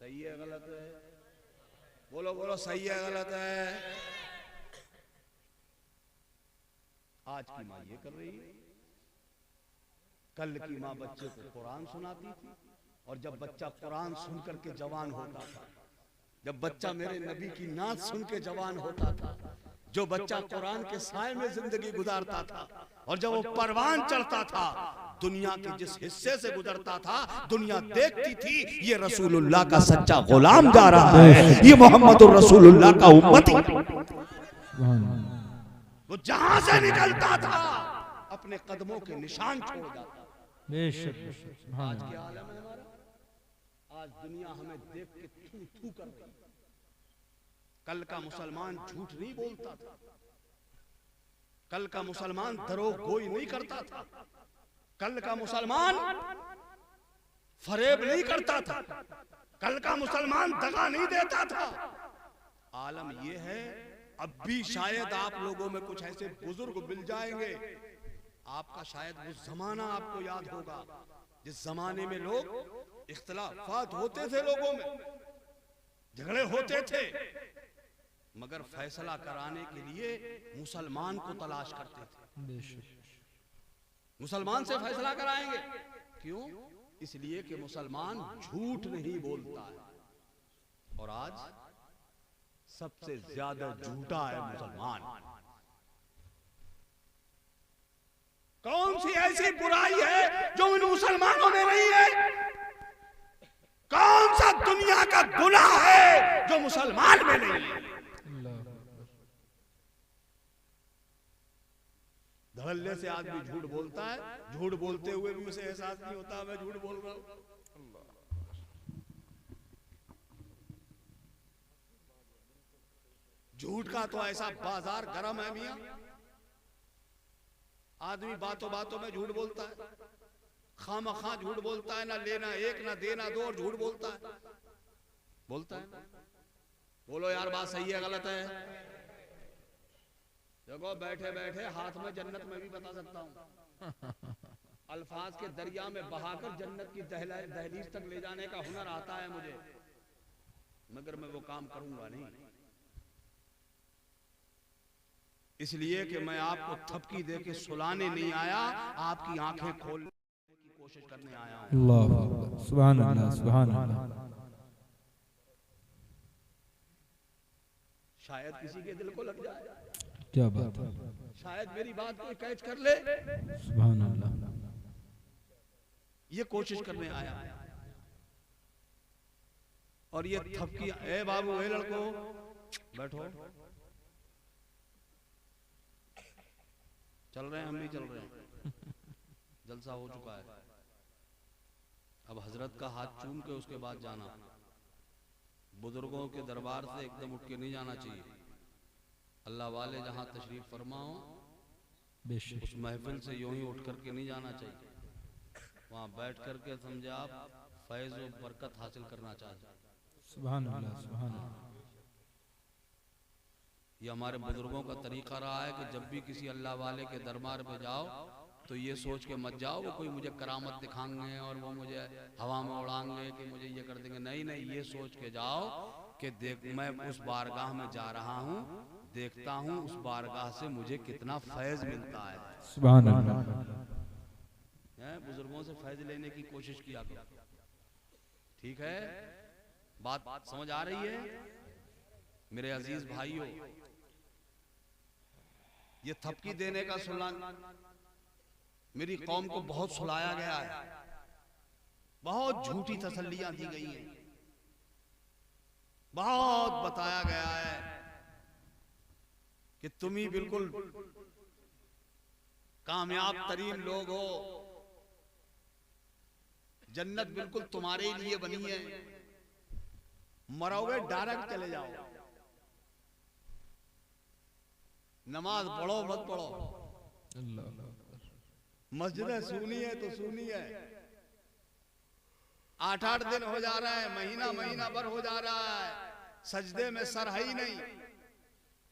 सही है गलत है? बोलो बोलो, सही है गलत है? आज की माँ ये कर रही है। कल की माँ बच्चे को कुरान सुनाती थी, और जब बच्चा कुरान सुन करके जवान होता था, जब बच्चा मेरे नबी की नात सुन के जवान होता था, जो बच्चा कुरान के साए में जिंदगी गुजारता था, और जब वो परवान चढ़ता था, दुनिया के जिस हिस्से से गुजरता था दुनिया देखती थी ये रसूलुल्लाह का सच्चा गुलाम जा रहा है, ये मोहम्मद रसूलुल्लाह का उम्मती। वो जहां से निकलता था अपने कदमों के निशान छोड़ जाता। आज क्या आलम है हमारा? आज दुनिया हमें देख के थू थू कर रही। कल का मुसलमान झूठ नहीं बोलता था, कल का मुसलमान दरोगोई नहीं करता था, कल का मुसलमान फरेब नहीं करता था, कल का मुसलमान दगा नहीं देता था। आलम यह है, अब भी शायद आप लोगों में कुछ ऐसे बुजुर्ग मिल जाएंगे, आपका शायद वो जमाना आपको याद होगा जिस जमाने में लोग इख्तिलाफात होते थे, लोगों में झगड़े होते थे, मगर फैसला कराने के लिए मुसलमान को तलाश करते थे। मुसलमान से फैसला कराएंगे, क्यों? इसलिए कि मुसलमान झूठ नहीं बोलता है। और आज सबसे ज्यादा झूठा है मुसलमान। कौन सी ऐसी बुराई है जो इन मुसलमानों में नहीं है? कौन सा दुनिया का गुनाह है जो मुसलमान में नहीं है? धड़ल्ले से आदमी झूठ बोलता है, झूठ बोलते हुए भी उसे एहसास नहीं होता मैं झूठ बोल रहा हूं। झूठ का तो ऐसा बाजार गरम है मियां, आदमी बातों बातों में झूठ बोलता है, खामखा झूठ बोलता है, ना लेना एक ना देना दो, और झूठ बोलता है। बोलो यार, बात सही है गलत है? देखो बैठे बैठे हाथ में जन्नत में भी बता सकता हूं, अल्फाज के दरिया में बहाकर जन्नत की दहलीज तक ले जाने का हुनर आता है मुझे, मगर मैं वो काम करूंगा नहीं, इसलिए कि मैं आपको थपकी दे के सुलाने नहीं आया, आपकी आंखें खोलने की कोशिश करने आया हूं। अल्लाह, सुभान अल्लाह, सुभान अल्लाह। शायद किसी के दिल को लग जाए, क्या बात है, शायद मेरी बात को कैच कर ले, सुभान अल्लाह। ये कोशिश करने आया। और ये थपकी, ए बाबू, ए लड़को बैठो, चल रहे हैं, हम भी चल रहे हैं, जलसा हो चुका है, अब हजरत का हाथ चूम के उसके बाद जाना। बुजुर्गों के दरबार से एकदम उठ के नहीं जाना चाहिए, अल्लाह वाले जहां तशरीफ फरमाओ उस महफिल से यूं ही उठ करके नहीं जाना चाहिए, वहां बैठ करके समझे आप फैज और बरकत हासिल करना चाहिए। सुभान अल्लाह, सुभान अल्लाह। ये हमारे बुजुर्गों का तरीका रहा है कि जब भी किसी अल्लाह वाले के दरबार में जाओ तो ये सोच के मत जाओ वो कोई मुझे करामत दिखाएंगे और वो मुझे हवा में उड़ाएंगे कि मुझे ये कर देंगे। नहीं नहीं, ये सोच के जाओ कि देख मैं उस बारगाह में जा रहा हूँ, देखता हूँ उस बारगाह से मुझे कितना फैज मिलता है। सुभान अल्लाह। बुजुर्गों से फैज लेने की कोशिश किया करो, ठीक है? बात समझ आ रही है मेरे अजीज भाइयों? ये थपकी देने का सुला मेरी कौम को बहुत सुलाया गया है, बहुत झूठी तसल्लियां दी गई हैं, बहुत बताया गया है कि तुम ही बिल्कुल कामयाब तरीन लोग हो, जन्नत बिल्कुल तुम्हारे ही लिए बनी है, मरोगे डायरेक्ट चले जाओ, नमाज पढ़ो मत पढ़ो, मस्जिदें सूनी है तो सूनी है, 8-8 दिन हो जा रहा है, महीना भर हो जा रहा है, सजदे में सर है ही नहीं,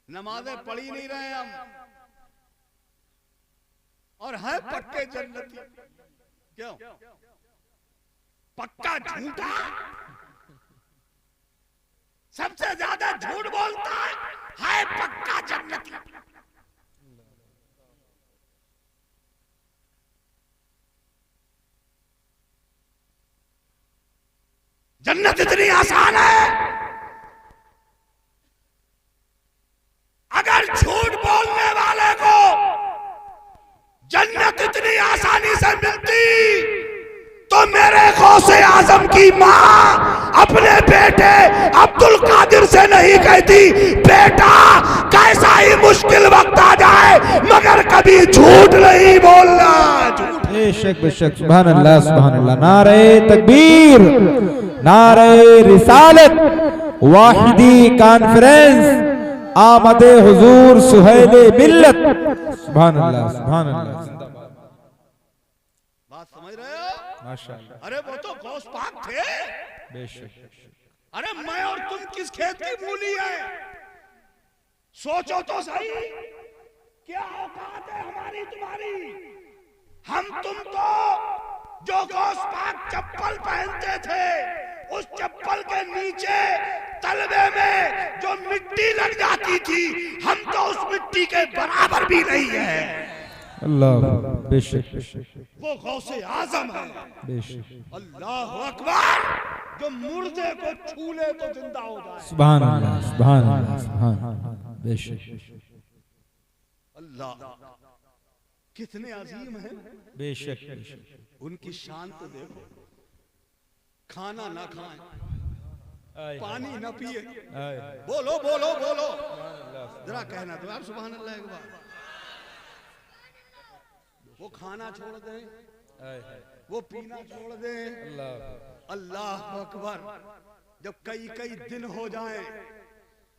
नमाजें पढ़ी नहीं रहे हम, और है पक्के जन्नती। क्यों? पक्का झूठा सबसे ज्यादा झूठ बोलता है पक्का जन्नती। जन्नत इतनी आसान है, अगर झूठ बोलने वाले को जन्नत इतनी आसानी से मिलती तो मेरे गौसे आजम की मां अपने बेटे अब्दुल कादिर से नहीं कहती बेटा कैसा ही मुश्किल वक्त आ जाए मगर कभी झूठ नहीं बोलना। बेशक बेशक, सुभान अल्लाह सुभान अल्लाह। नारे तकबीर, नारे रिसालत, वाहिदी कॉन्फ्रेंस, आमदे हुजूर सुहेले मिल्लत। सुभान अल्लाह सुभान अल्लाह। बात समझ रहे हो? माशाअल्लाह। अरे वो तो गौस पाक थे। बेशक। अरे मैं और तुम किस खेत की मूली है? सोचो तो सही, क्या औकात है हमारी तुम्हारी? हम तुम तो जो गौस पाक चप्पल पहनते थे उस चप्पल के नीचे तलवे में जो मिट्टी लग जाती थी हम तो उस मिट्टी के बराबर भी नहीं है। अल्लाह बेशक। वो गौसे आजम है। बेशक। अल्लाह अकबर, जो मुर्दे को छू ले तो जिंदा हो जाए। सुभान अल्लाह सुभान अल्लाह सुभान अल्लाह। बेशक। अल्लाह कितने अजीम हैं। बेशक। उनकी शान तो देखो, खाना ना खाएं, पानी ना पिए, बोलो बोलो बोलो, जरा कहना तो यार सुभान अल्लाह एक बार। वो खाना छोड़ दें, वो पीना छोड़ दें, अल्लाह अकबर। जब कई कई दिन हो जाएं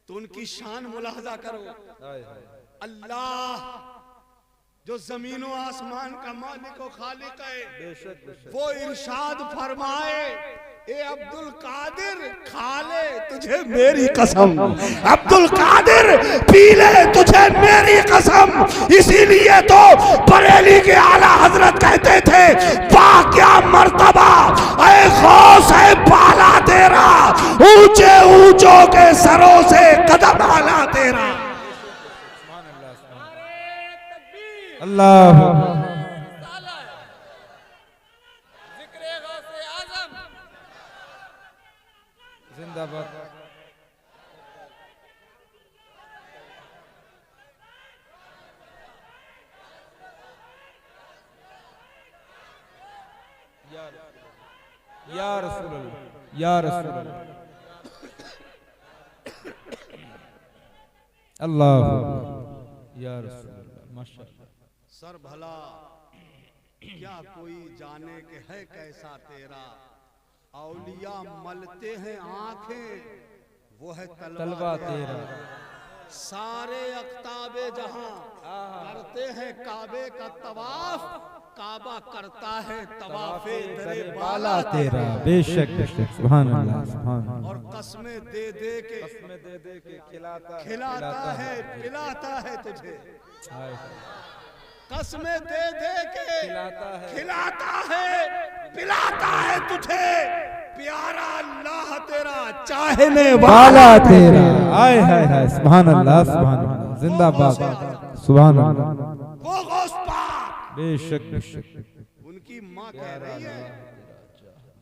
तो उनकी शान मुलाहजा करो। अल्लाह जो जमीनों आसमान का मालिक और खालिक है, वो इरशाद फरमाए ए अब्दुल कादिर खा ले तुझे मेरी कसम, अब्दुल कादिर पी ले तुझे मेरी कसम। इसीलिए तो बरेली के आला हजरत कहते थे बा क्या मर्तबा ऐ गौस है बाला तेरा, ऊंचे ऊंचों के सरों से कदम आला तेरा। अल्लाह जिंदाबाद। या रसूल अल्लाह या रसूल अल्लाह या रसूल अल्लाह। माशाअल्लाह। सर भला क्या कोई जाने के है कैसा तेरा, औलिया मलते हैं आंखें वो है तलवा तेरा। सारे अख्ताबे जहां करते हैं काबे का तवाफ, काबा करता है तवाफे दरे बाला तेरा। बेशक बेशक, सुभान अल्लाह सुभान अल्लाह। और कसमें दे दे के खिलाता है पिलाता है तुझे, कसमें दे दे के खिलाता है पिलाता है तुझे, प्यारा अल्लाह तेरा चाहने वाला तेरा। हाय हाय हाय, सुभान अल्लाह सुभान अल्लाह। जिंदाबाद सुभान अल्लाह। वो गौस पाक। बेशक बेशक। उनकी माँ कह रही है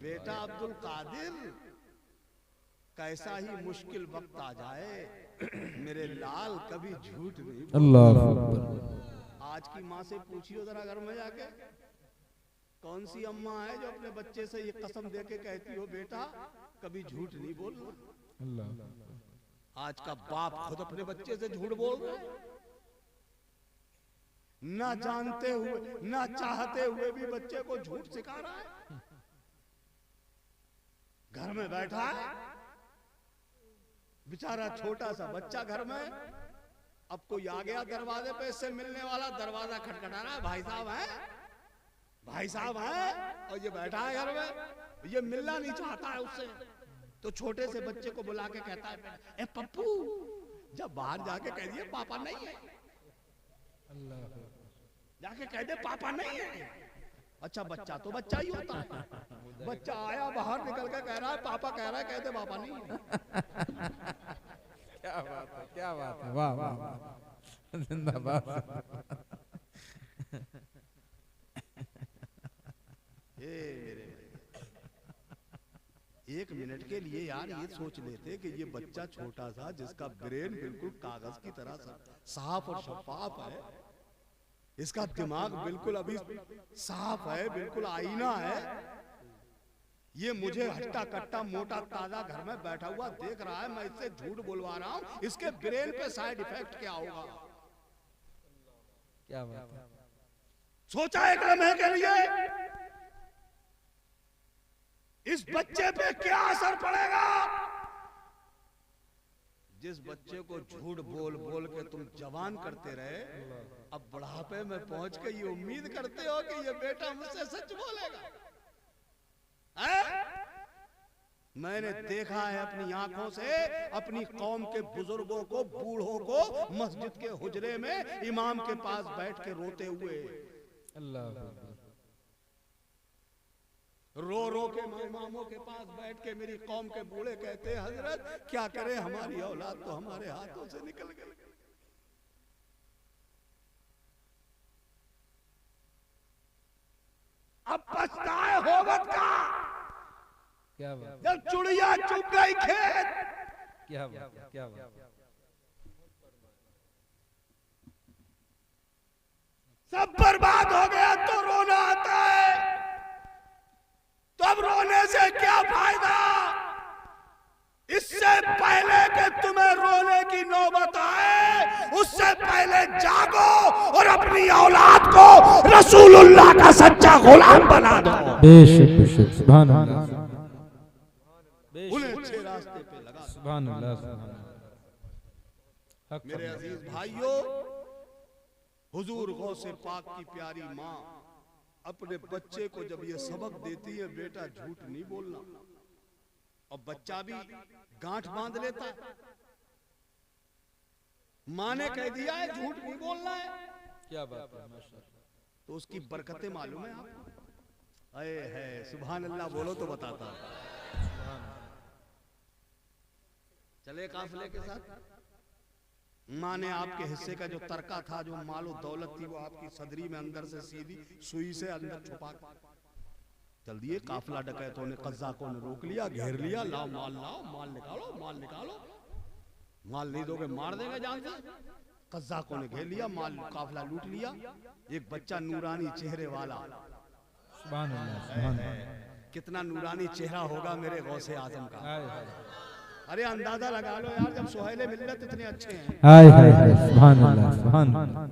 बेटा अब्दुल कादिर कैसा ही मुश्किल वक्त आ जाए मेरे लाल कभी झूठ नहीं। अल्लाह अकबर। आज की माँ से पूछियो जरा घर में जाके, कौन सी अम्मा है जो अपने बच्चे से ये कसम दे के कहती हो बेटा कभी झूठ नहीं बोलना। आज का बाप खुद अपने बच्चे से झूठ बोल रहा है, ना जानते हुए ना चाहते हुए भी बच्चे को झूठ सिखा रहा है। घर में बैठा है बेचारा छोटा सा बच्चा घर में, अब कोई आ गया दरवाजे पे, इससे मिलने वाला, दरवाजा खटखटा रहा है, भाई साहब है, भाई साहब है, और ये बैठा है घर में, ये मिलना नहीं चाहता है उससे, तो छोटे से बच्चे को बुला के कहता है, ए पप्पू, जब बाहर जाके कह दिए पापा नहीं है, जाके कह दे पापा नहीं है। अच्छा बच्चा तो बच्चा ही होता है, बच्चा आया बाहर निकल के कह रहा है पापा, कह रहा है कह दे पापा नहीं है। क्या बात है, क्या बात है, वाह वाह वाह, जिंदाबाद। एक मिनट के लिए यार ये सोच लेते कि ये बच्चा छोटा सा जिसका ब्रेन बिल्कुल कागज की तरह साफ और शफाफ है, इसका दिमाग बिल्कुल अभी साफ है, बिल्कुल आईना है, ये मुझे हट्टा कट्टा मोटा ताजा घर में बैठा हुआ देख रहा है, मैं इससे झूठ बोलवा रहा हूं, इसके ब्रेन पे साइड इफेक्ट क्या होगा? क्या बात है, सोचा एक लम्हे के लिए इस बच्चे पे क्या असर पड़ेगा? जिस बच्चे को झूठ बोल बोल के तुम जवान करते रहे, अब बुढ़ापे में पहुंच के ये उम्मीद करते हो कि ये बेटा मुझसे सच बोलेगा? मैंने देखा है अपनी आंखों से, अपनी कौम के बुजुर्गों को, बूढ़ों को मस्जिद के हुजरे में इमाम के पास बैठ के रोते हुए, अल्लाह रो रो के इमामों के पास बैठ के मेरी कौम के बूढ़े कहते हैं, हजरत क्या करें, हमारी औलाद तो हमारे हाथों से निकल गई। अब पछताए होवत का, क्या बात, जब चुड़िया चुग गई खेत, क्या बात, क्या बात, सब बर्बाद हो गया तो रोना आता है, तो अब रोने से क्या फायदा? इससे पहले कि तुम्हें रोने की नौबत आए, उससे पहले जागो और अपनी औलाद को रसूलुल्लाह का सच्चा गुलाम बना दो। बेशक बेशक, सुभान अल्लाह, उन्हें अच्छे रास्ते पे लगा। सुभान अल्लाह, सुभान अल्लाह। मेरे अजीज भाइयों, हुजूर गौसे पाक की प्यारी माँ अपने बच्चे को जब ये सबक देती है, बेटा झूठ नहीं बोलना, और बच्चा भी गांठ बांध लेता है, माँ ने कह दिया है झूठ नहीं बोलना है, क्या बात है, माशाअल्लाह, तो उसकी बरकतें मालूम है आपको? अये है, सुभान अल्लाह बोलो तो बताता। चले काफिले के साथ, माँ ने आपके हिस्से का जो तरका था, जो मालो दौलत थी, वो आपकी सदरी में अंदर से सीधी सुई से अंदर छुपा चल दिए। काफिला डकैतों ने, कज़्ज़ाकों ने रोक लिया, घेर लिया, लाओ, माल निकालो, माल निकालो, माल नहीं दोगे मार देंगे जान से। कज़्ज़ाकों ने घेर लिया, माल काफिला लूट लिया। एक बच्चा नूरानी चेहरे वाला, सुभान अल्लाह, सुभान अल्लाह, कितना नूरानी चेहरा होगा मेरे गौसे आजम का। हाय हाय, अरे अंदाजा लगा लो यार, जब सुहेले मिल्लत इतने अच्छे हैं, हाय हाय हाय, सुभान अल्लाह, सुभान अल्लाह,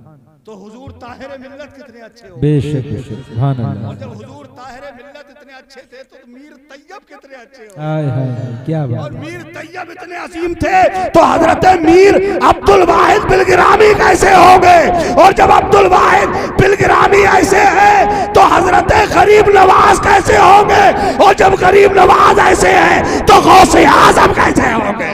तो हुजूर ताहिरे मिल्लत कितने अच्छे हो। बेशक बेशक, सुभान अल्लाह, और जब हुजूर ताहिरे मिल्लत इतने अच्छे थे, तो मीर तैयब कितने अच्छे हो। हाय हाय हाय, क्या और बात, मीर तैयब इतने अजीम थे, तो हजरत मीर अब्दुल वाहिद बिलगिरामी कैसे हो गए? और जब अब्दुल वाहिद बिलगिरामी ऐसे हैं, तो हजरत गरीब नवाज कैसे होंगे? और जब गरीब नवाज ऐसे हैं, तो गौसे आजम कैसे होंगे?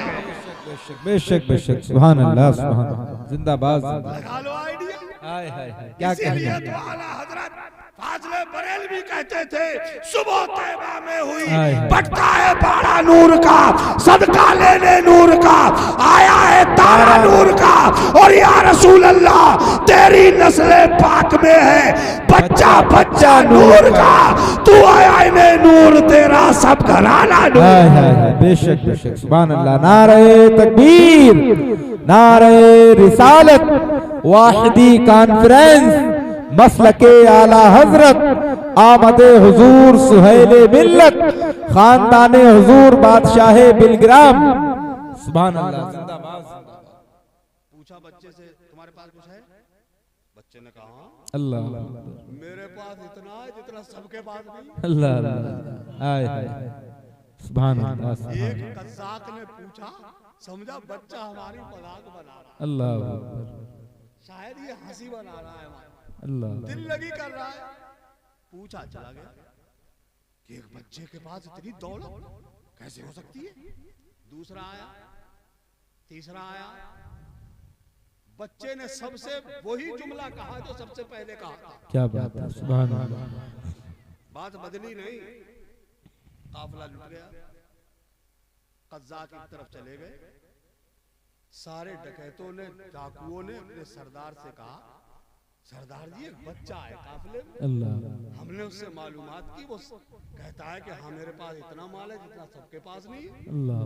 बेशक बेशक बेशक, सुभान अल्लाह, सुभान अल्लाह, जिंदाबाद, लगा लो आइडिया। हाय हाय हाय, क्या इसीलिए कहने, तो आला हजरत फाजले बरेलवी कहते थे, सुबह तैबा में हुई हाय हाय, बटता है बाड़ा नूर का, सदका लेने नूर का, आया है तारा नूर का, और या रसूल अल्लाह तेरी नस्ले पाक में है बच्चा बच्चा नूर का, तू आया ने नूर तेरा सब घराना नूर। हाय हाय हाय, बेशक बेशक, सुभान अल्लाह, नारे तकबीर, नारे रिसालत, वाहिदी कॉन्फ्रेंस, मसलके आला हजरत, आमदे हुजूर सुहेले मिल्लत, खानदाने हुजूर बादशाह बिलग्राम, सुभान अल्लाह, जिंदाबाद जिंदाबाद। पूछा बच्चे से तुम्हारे पास कुछ है? बच्चे ने कहा अल्लाह मेरे पास इतना है जितना सबके पास नहीं। अल्लाह अल्लाह, आय हाय, सुभान अल्लाह सुभान एक कज़ाक ने पूछा, समझा बच्चा हमारी मजाक बना रहा है, अल्लाह शायद ये हंसी बना रहा है हमारी, अल्लाह दिल लगी कर रहा है। पूछा चला गया कि एक बच्चे के पास इतनी दौलत कैसे हो सकती है? दूसरा आया, तीसरा आया, बच्चे ने सबसे वही जुमला कहा जो सबसे पहले कहा था। क्या बात है, सुभान अल्लाह। बात बदली नहीं, काफिला लुट गया, कज़्ज़ाक की तरफ चले गए। सारे डकैतों ने, डाकुओं ने अपने सरदार से कहा, सरदार जी एक बच्चा है काफिले में, अल्लाह हमने उससे मालूमात की, वो कहता है कि हाँ मेरे पास इतना माल है जितना सबके पास नहीं है। अल्लाह।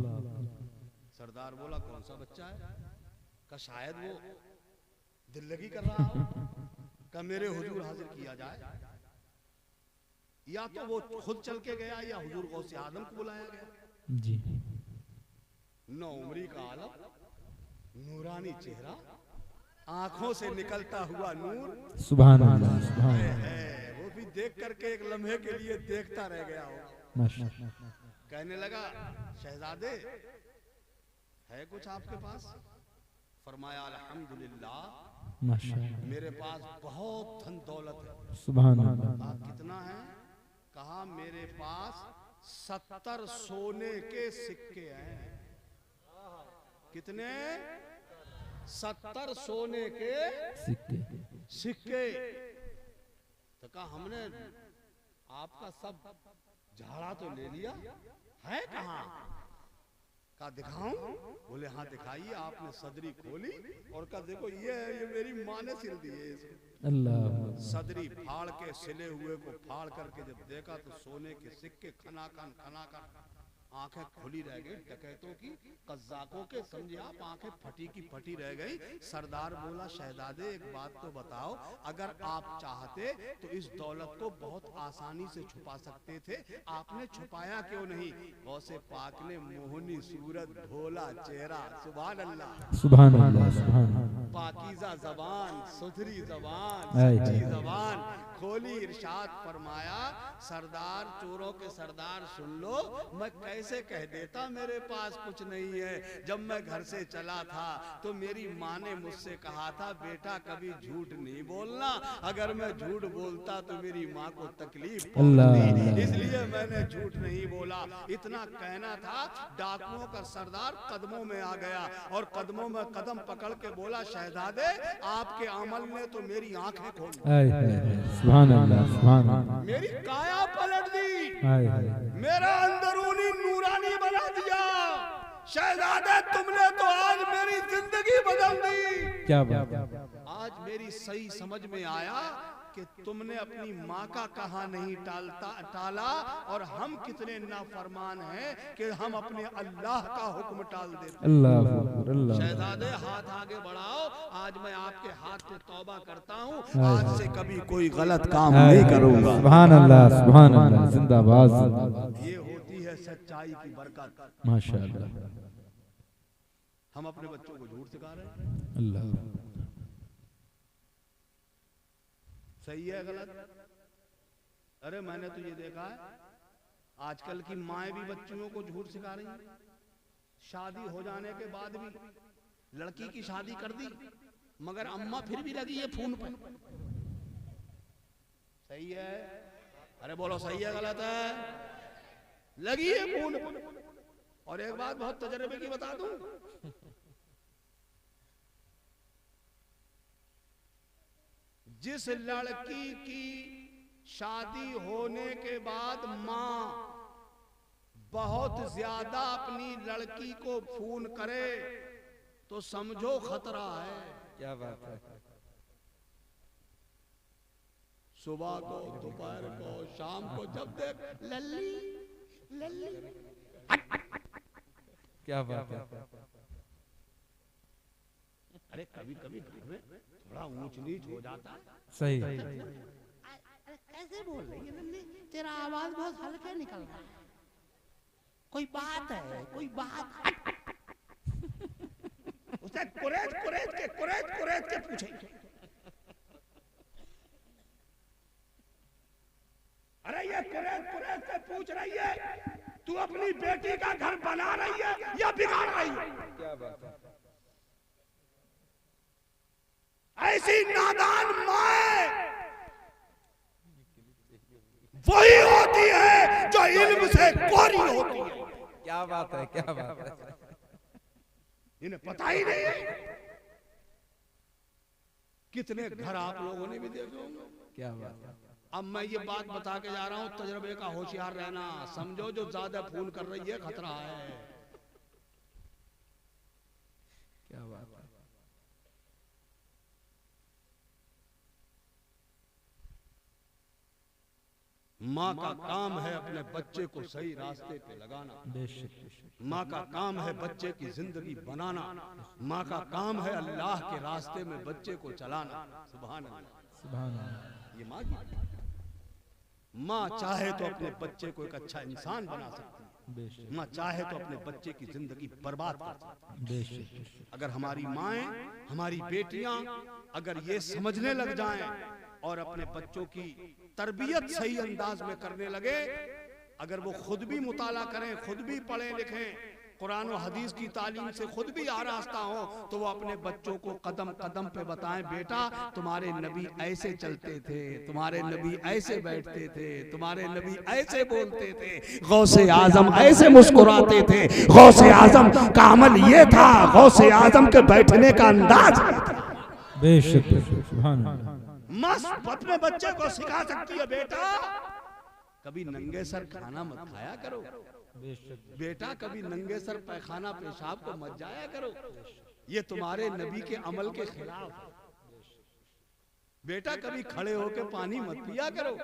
सरदार बोला कौन सा बच्चा है? का शायद वो दिल लगी कर रहा हो, का मेरे हुजूर हाजिर किया जाए। या तो वो खुद चल के गया या हुजूर गौसे आदम को बुलाया गया। जी, नौ उम्री का आलम, नूरानी चेहरा, आंखों से निकलता हुआ नूर, सुभान अल्लाह सुभान अल्लाह, है वो भी देख करके एक लम्हे के लिए देखता रह गया हो। माशाअल्लाह। कहने लगा शहजादे है कुछ आपके पास? फरमाया अल्हम्दुलिल्लाह माशाअल्लाह, मेरे पास बहुत धन दौलत है। सुभान अल्लाह। कहा कितना है? कहा मेरे पास 70 सोने के सिक्के हैं। कितने? 70 सोने के सिक्के, सिक्के। तो कहा हमने आपका सब झाड़ा तो ले लिया, है कहाँ? कहा दिखाऊं? बोले हाँ दिखाइए। आपने सदरी खोली और कहा देखो ये मेरी माँ ने सिल दी है इसको। अल्लाह सदरी फाड़ के सिले हुए को फाड़ करके जब देखा तो सोने के सिक्के खनाखन खनाखन, आंखें खुली रह गई डकैतों की, कज़्ज़ाकों के, समझे आप, आंखें फटी की फटी रह गई। सरदार बोला शहजादे एक बात तो बताओ, अगर आप चाहते तो इस दौलत को बहुत आसानी से छुपा सकते थे, आपने छुपाया क्यों नहीं? गौसे पाक ने मोहनी सूरत, भोला चेहरा, सुभान अल्लाह सुभान अल्लाह सुभान अल्लाह, पाकीज़ा ज़बान, सुथरी ज़बान, आय सच्ची हाय। ज़बान खोली, इरशाद फरमाया सरदार चोरों के सरदार सुन लो, मैं कैसे कह देता मेरे पास कुछ नहीं है। जब मैं घर से चला था तो मेरी माँ ने मुझसे कहा था बेटा कभी झूठ नहीं बोलना, अगर मैं झूठ बोलता तो मेरी माँ को तकलीफ पहुंचती, इसलिए मैंने झूठ नहीं बोला। इतना कहना था, डाकुओं का सरदार कदमों में आ गया और कदमों में कदम पकड़ के बोला शहजादे आपके अमल ने तो मेरी आंखें खोल दी, आय हाय, सुभान अल्लाह सुभान अल्लाह, मेरी काया पलट दी, आय हाय, मेरा अंदरूनी नूरानी बना दिया। शहजादे तुमने तो आज मेरी जिंदगी बदल दी। क्या बात, आज मेरी सही समझ में आया कि तुमने अपनी माँ का कहा नहीं टाला और हम कितने नाफरमान हैं कि हम अपने अल्लाह का हुक्म टाल देते। अल्लाह अकबर, अल्लाह। शहजादे हाथ आगे बढ़ाओ, आज मैं आपके हाथ पे तौबा करता हूँ, आज से कभी कोई गलत काम नहीं करूंगा। सुभान अल्लाह सुभान अल्लाह, जिंदाबाद जिंदाबाद। ये होती है सच्चाई की बरकत। माशाअल्लाह, हम अपने बच्चों को झूठ सिखा रहे हैं, अल्लाह सही है गलत? अरे मैंने तो ये देखा है आजकल की माएं भी बच्चियों को झूठ सिखा रही हैं। शादी हो जाने के बाद भी लड़की की शादी कर दी मगर अम्मा फिर भी लगी है फोन पर। सही है? अरे बोलो सही है गलत है? लगी है फोन पर। और एक बात बहुत तजर्बे की बता दूं, जिस लड़की की शादी होने के बाद माँ बहुत ज्यादा अपनी लड़की को फोन करे तो समझो खतरा है। क्या बात है, सुबह को, दोपहर को, शाम को जब देख लल्ली लल्ली, क्या बात है, अरे कभी कभी घर में थोड़ा ऊंच नीच हो जाता है। सही, अरे कैसे बोल रही है नन्ही, तेरा आवाज बहुत हल्का निकल रहा है, कोई बात है कोई बात? उससे कुरेद के पूछेंगे, अरे ये कुरेद से पूछ रही है तू अपनी बेटी का घर बना रही है या बिगाड़ रही है? क्या बात है। ऐसी नादान माँ वही होती है जो इल्म से कोरी होती है। क्या बात है, क्या बात है। इन्हें पता ही नहीं है। कितने घर आप लोगों ने भी देखे होंगे। क्या बात है। अब मैं ये बात बता के जा रहा हूं, तजर्बे का होशियार रहना। समझो जो ज्यादा फोन कर रही है खतरा है। क्या बात है। माँ का काम है अपने बच्चे को सही रास्ते पे लगाना। बेशक। माँ का काम है बच्चे की जिंदगी बनाना। माँ का काम है अल्लाह के रास्ते में बच्चे को चलाना। सुभान अल्लाह, सुभान अल्लाह। ये माँ की। माँ चाहे तो अपने बच्चे को एक अच्छा इंसान बना सकती है। बेशक। माँ चाहे तो अपने बच्चे की जिंदगी बर्बाद कर सकती है। बेशक। अगर हमारी माएं, हमारी बेटियां अगर ये समझने लग जाएं और अपने बच्चों की तरबियत सही अंदाज में करने लगे, अगर वो खुद भी मुताला करें, खुद भी पढ़े लिखें, कुरान और हदीस की तालीम से खुद भी आरास्ता हो, तो वो अपने बच्चों को कदम कदम पे बताएं, बेटा तुम्हारे नबी ऐसे चलते थे, तुम्हारे नबी ऐसे बैठते थे, तुम्हारे नबी ऐसे बोलते थे, गौसे आजम ऐसे मुस्कुराते थे, गौसे आजम का अमल ये था, गौसे आजम के बैठने का अंदाज ये था। बेशक। सुभान अल्लाह। मस्त अपने बच्चे को सिखा सकती है, बेटा कभी नंगे सर खाना मत खाया करो, बेटा कभी नंगे सर पैखाना पेशाब को मत जाया करो, ये तुम्हारे नबी के अमल के खिलाफ है। बेटा कभी खड़े होके पानी मत पिया करो,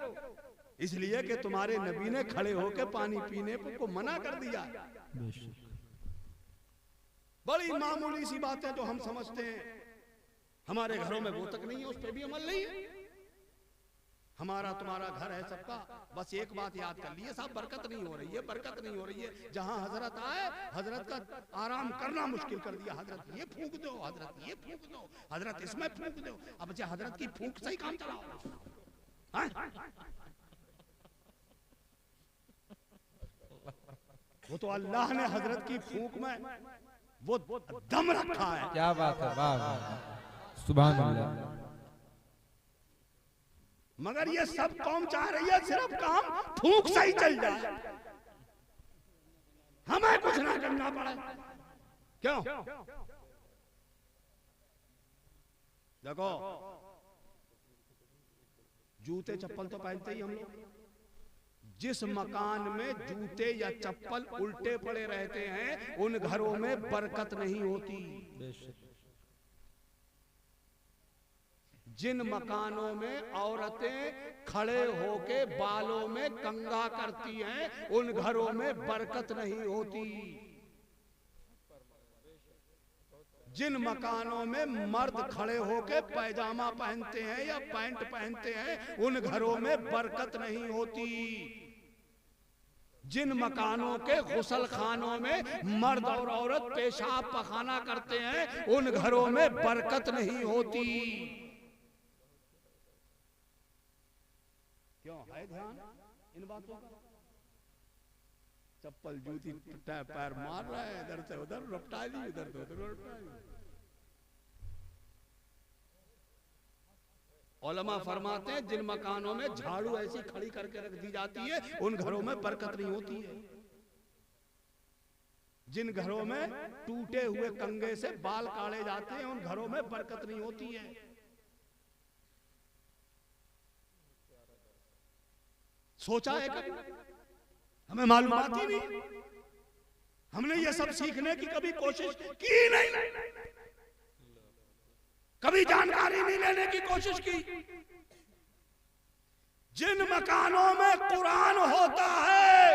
इसलिए कि तुम्हारे नबी ने खड़े होके पानी पीने को मना कर दिया। बड़ी मामूली सी बातें जो हम समझते हैं, हमारे घरों में वो तक नहीं है, उस पर भी अमल नहीं है। हमारा तुम्हारा घर है सबका, बस एक बात याद कर लिए साहब, बरकत नहीं हो रही है, बरकत नहीं हो रही है। जहां हजरत आए, हजरत का आराम करना मुश्किल कर दिया। हजरत ये फूंक दो, हजरत ये फूंक दो, हजरत इसमें फूंक दो। अब अच्छा हजरत की फूंक से ही काम चलाओ, वो तो अल्लाह ने हजरत की फूंक में वो दम रखा है। क्या बात है, वाह वाह, सुभान अल्लाह। मगर ये सब कौम चाह रही है सिर्फ काम फूंक से ही चल जाए, हमें कुछ ना करना पड़े। क्यों? देखो जूते चप्पल तो पहनते ही हम लोग, जिस मकान में जूते या चप्पल उल्टे पड़े रहते हैं उन घरों में बरकत नहीं होती। जिन मकानों में औरतें खड़े होके बालों में कंघा करती हैं उन घरों में बरकत नहीं होती। जिन मकानों में मर्द खड़े होके पैजामा पहनते हैं या पैंट पहनते हैं उन घरों में बरकत नहीं होती। जिन मकानों के गुसल खानों में मर्द और औरत पेशाब पखाना करते हैं उन घरों में बरकत नहीं होती। क्यों है ध्यान इन बातों का? चप्पल जूती पैर मार रहा है, इधर से उधर रपटा ली, इधर से उधर रपटा ली। उलमा फरमाते हैं जिन मकानों में झाड़ू ऐसी खड़ी करके रख दी जाती है उन घरों में बरकत नहीं होती है। जिन घरों में टूटे हुए कंघे से बाल काटे जाते हैं उन घरों में बरकत नहीं होती है। सोचा है कभी? हमें मालूमात ही नहीं, हमने ये सब सीखने की कभी कोशिश की नहीं, कभी जानकारी नहीं लेने की कोशिश की। जिन मकानों में कुरान होता है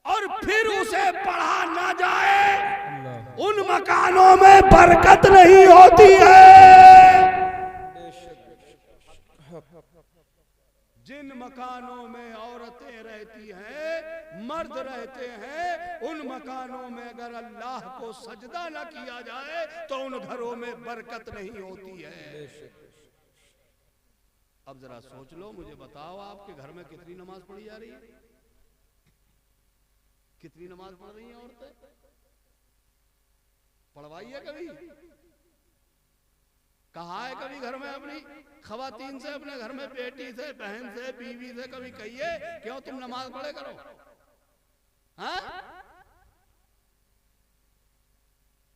और फिर उसे पढ़ा ना जाए उन मकानों में बरकत नहीं होती है। जिन मकानों में औरतें रहती हैं मर्द रहते हैं उन मकानों में अगर अल्लाह को सजदा न किया जाए तो उन घरों में बरकत नहीं होती है। अब जरा सोच लो, मुझे बताओ आपके घर में कितनी नमाज पढ़ी जा रही है? कितनी नमाज पढ़ रही हैं औरतें? पढ़वाइए कभी? कहा है कभी घर में अपनी खवातीन से, अपने घर में बेटी से, बहन से, बीवी से कभी कहिए क्यों तुम नमाज पढ़े करो? हाँ?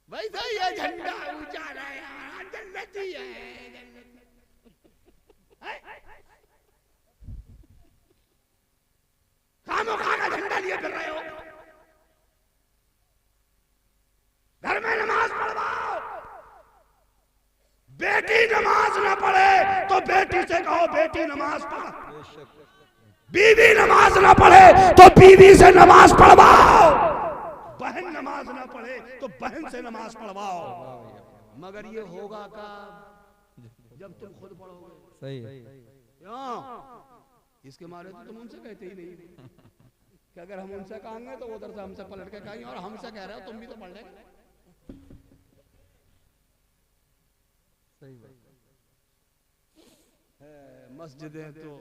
वैसे ये झंडा ऊंचा रहा, जन्नती है, खामोखा का झंडा लिए फिर रहे हो। घर में नमाज पढ़वाओ। बेटी नमाज ना पढ़े तो बेटी से कहो बेटी नमाज पढ़। बीवी नमाज ना पढ़े तो बीवी से नमाज पढ़वाओ। बहन नमाज ना पढ़े तो बहन से नमाज पढ़वाओ। मगर ये होगा कब? जब तुम खुद पढ़ोगे। सही है। क्यों? इसके मारे तो तुम उनसे कहते ही नहीं कि अगर हम उनसे कहेंगे तो उधर से हमसे पलट के कहेंगे और हमसे कह रहे हो तुम भी तो पढ़ ले। सही बात। मस्जिदें तो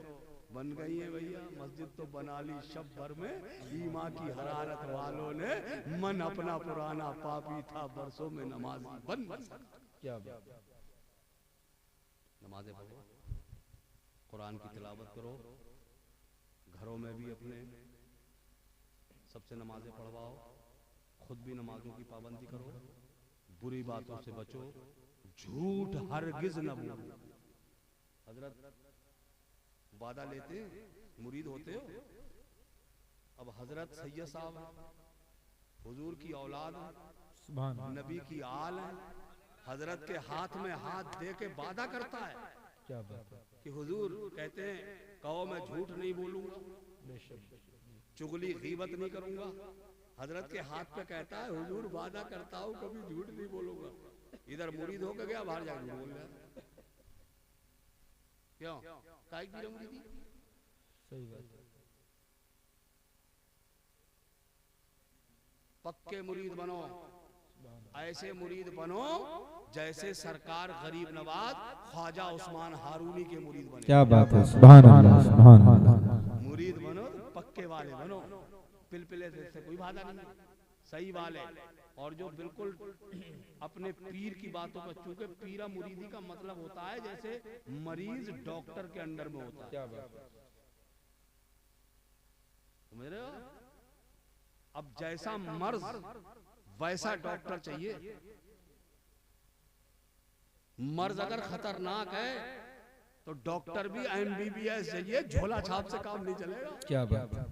बन गई हैं भैया, मस्जिद तो बना ली शब भर में। ईमा की हरारत वालों ने मन अपना पुराना पापी था, बरसों में नमाजी बन सकता। क्या बात। नमाजें पढ़ो, कुरान की तिलावत करो, घरों में भी अपने सबसे नमाजें पढ़वाओ, खुद भी नमाजों की पाबंदी करो, बुरी बातों से बचो, झूठ हरगिज न बोलो। हजरत वादा लेते मुरीद होते हो। अब हजरत सैयद साहब हुजूर की औलाद, नबी की आल है, हजरत के हाथ में हाथ दे के वादा करता है। क्या बात है कि हुजूर कहते हैं कहो मैं झूठ नहीं बोलूंगा, चुगली गीबत नहीं करूंगा। हजरत के हाथ पे कहता है हुजूर वादा करता हूं कभी झूठ नहीं बोलूंगा। इधर मुरीद होकर गया, बाहर जाकर बोल रहा। क्यों? काहे की मुरीदी? सही बात। पक्के मुरीद बनो, ऐसे मुरीद बनो जैसे सरकार गरीब नवाज ख्वाजा उस्मान हारूनी के मुरीद बने। क्या बात है, सुभान अल्लाह, सुभान अल्लाह। मुरीद बनो, पक्के वाले बनो, पिलपिले से कोई बाधा नहीं, सही वाले। और जो बिल्कुल अपने पीर की बातों पर, चूंकि पीरा मुरीदी का मतलब होता है जैसे मरीज डॉक्टर के अंडर में होता है। क्या बात है। समझ रहे हो? अब जैसा मर्ज वैसा डॉक्टर चाहिए। मर्ज अगर खतरनाक है तो डॉक्टर भी MBBS चाहिए, झोला छाप से काम नहीं चलेगा। क्या बात है।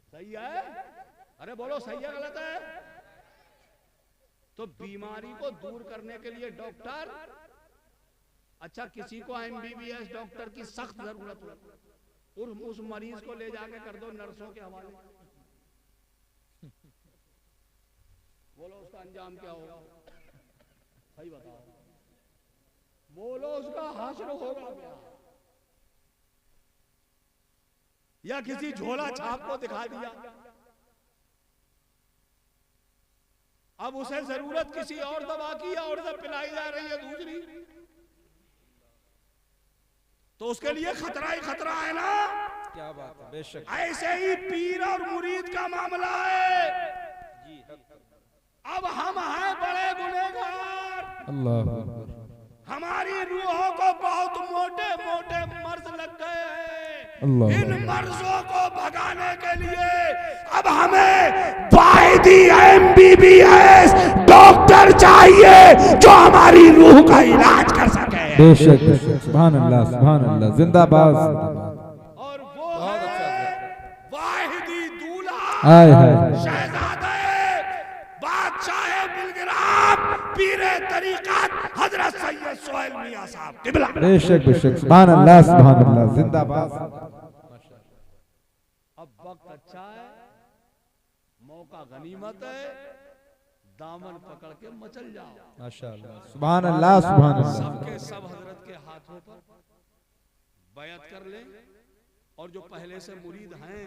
सही है? अरे बोलो सही है गलत है? तो बीमारी को दूर करने के लिए डॉक्टर, अच्छा किसी को MBBS डॉक्टर की सख्त जरूरत हो और उस मरीज को ले जाके कर दो नर्सों के हवाले। बोलो उसका अंजाम क्या होगा? सही बताओ। बोलो उसका हाशर होगा क्या? या किसी झोला छाप को दिखा दिया। अब उसे जरूरत किसी और दवा की या और दवा पिलाई जा रही है दूसरी, तो उसके लिए खतरा ही खतरा है ना। क्या बात है, बेशक। ऐसे ही पीर और मुरीद का मामला है। जी, अब हम हैं बड़े गुनहगार। अल्लाह। हमारी रूहों को बहुत मोटे मोटे मर्ज लग गए हैं। इन मर्जों को भगाने के लिए अब हमें वाहिदी MBBS डॉक्टर चाहिए जो हमारी रूह का इलाज कर सके। बेशक बेशक, सुभान अल्लाह, सुभान अल्लाह, जिंदाबाद। और वो है वाहिदी दूल्हा, हाय हाय, शहजादे बादशाह बिलग्राम, पीरे तरीक़त हजरत सैयद सोहेल मियां साहब किबला। बेशक बेशक, सुभान अल्लाह, सुभान अल्लाह, जिंदाबाद। अब वक्त अच्छा है, मौका गनीमत है, दामन पकड़ के मचल जाओ। माशाअल्लाह, सुभान अल्लाह, सुभान अल्लाह। सबके सब हजरत के हाथों पर बैत कर लें और जो पहले से मुरीद हैं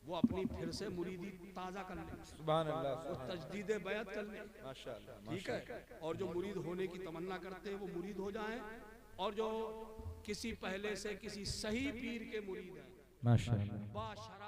वो अपनी फिर से मुरीदी ताज़ा कर ले, सुभान अल्लाह, वो तजदीद बैत कर ले, माशाअल्लाह, ठीक है। और जो मुरीद होने की तमन्ना करते हैं वो मुरीद हो जाएं, और जो किसी पहले से किसी सही पीर के मुरीद हैं माशाअल्लाह। बाशरा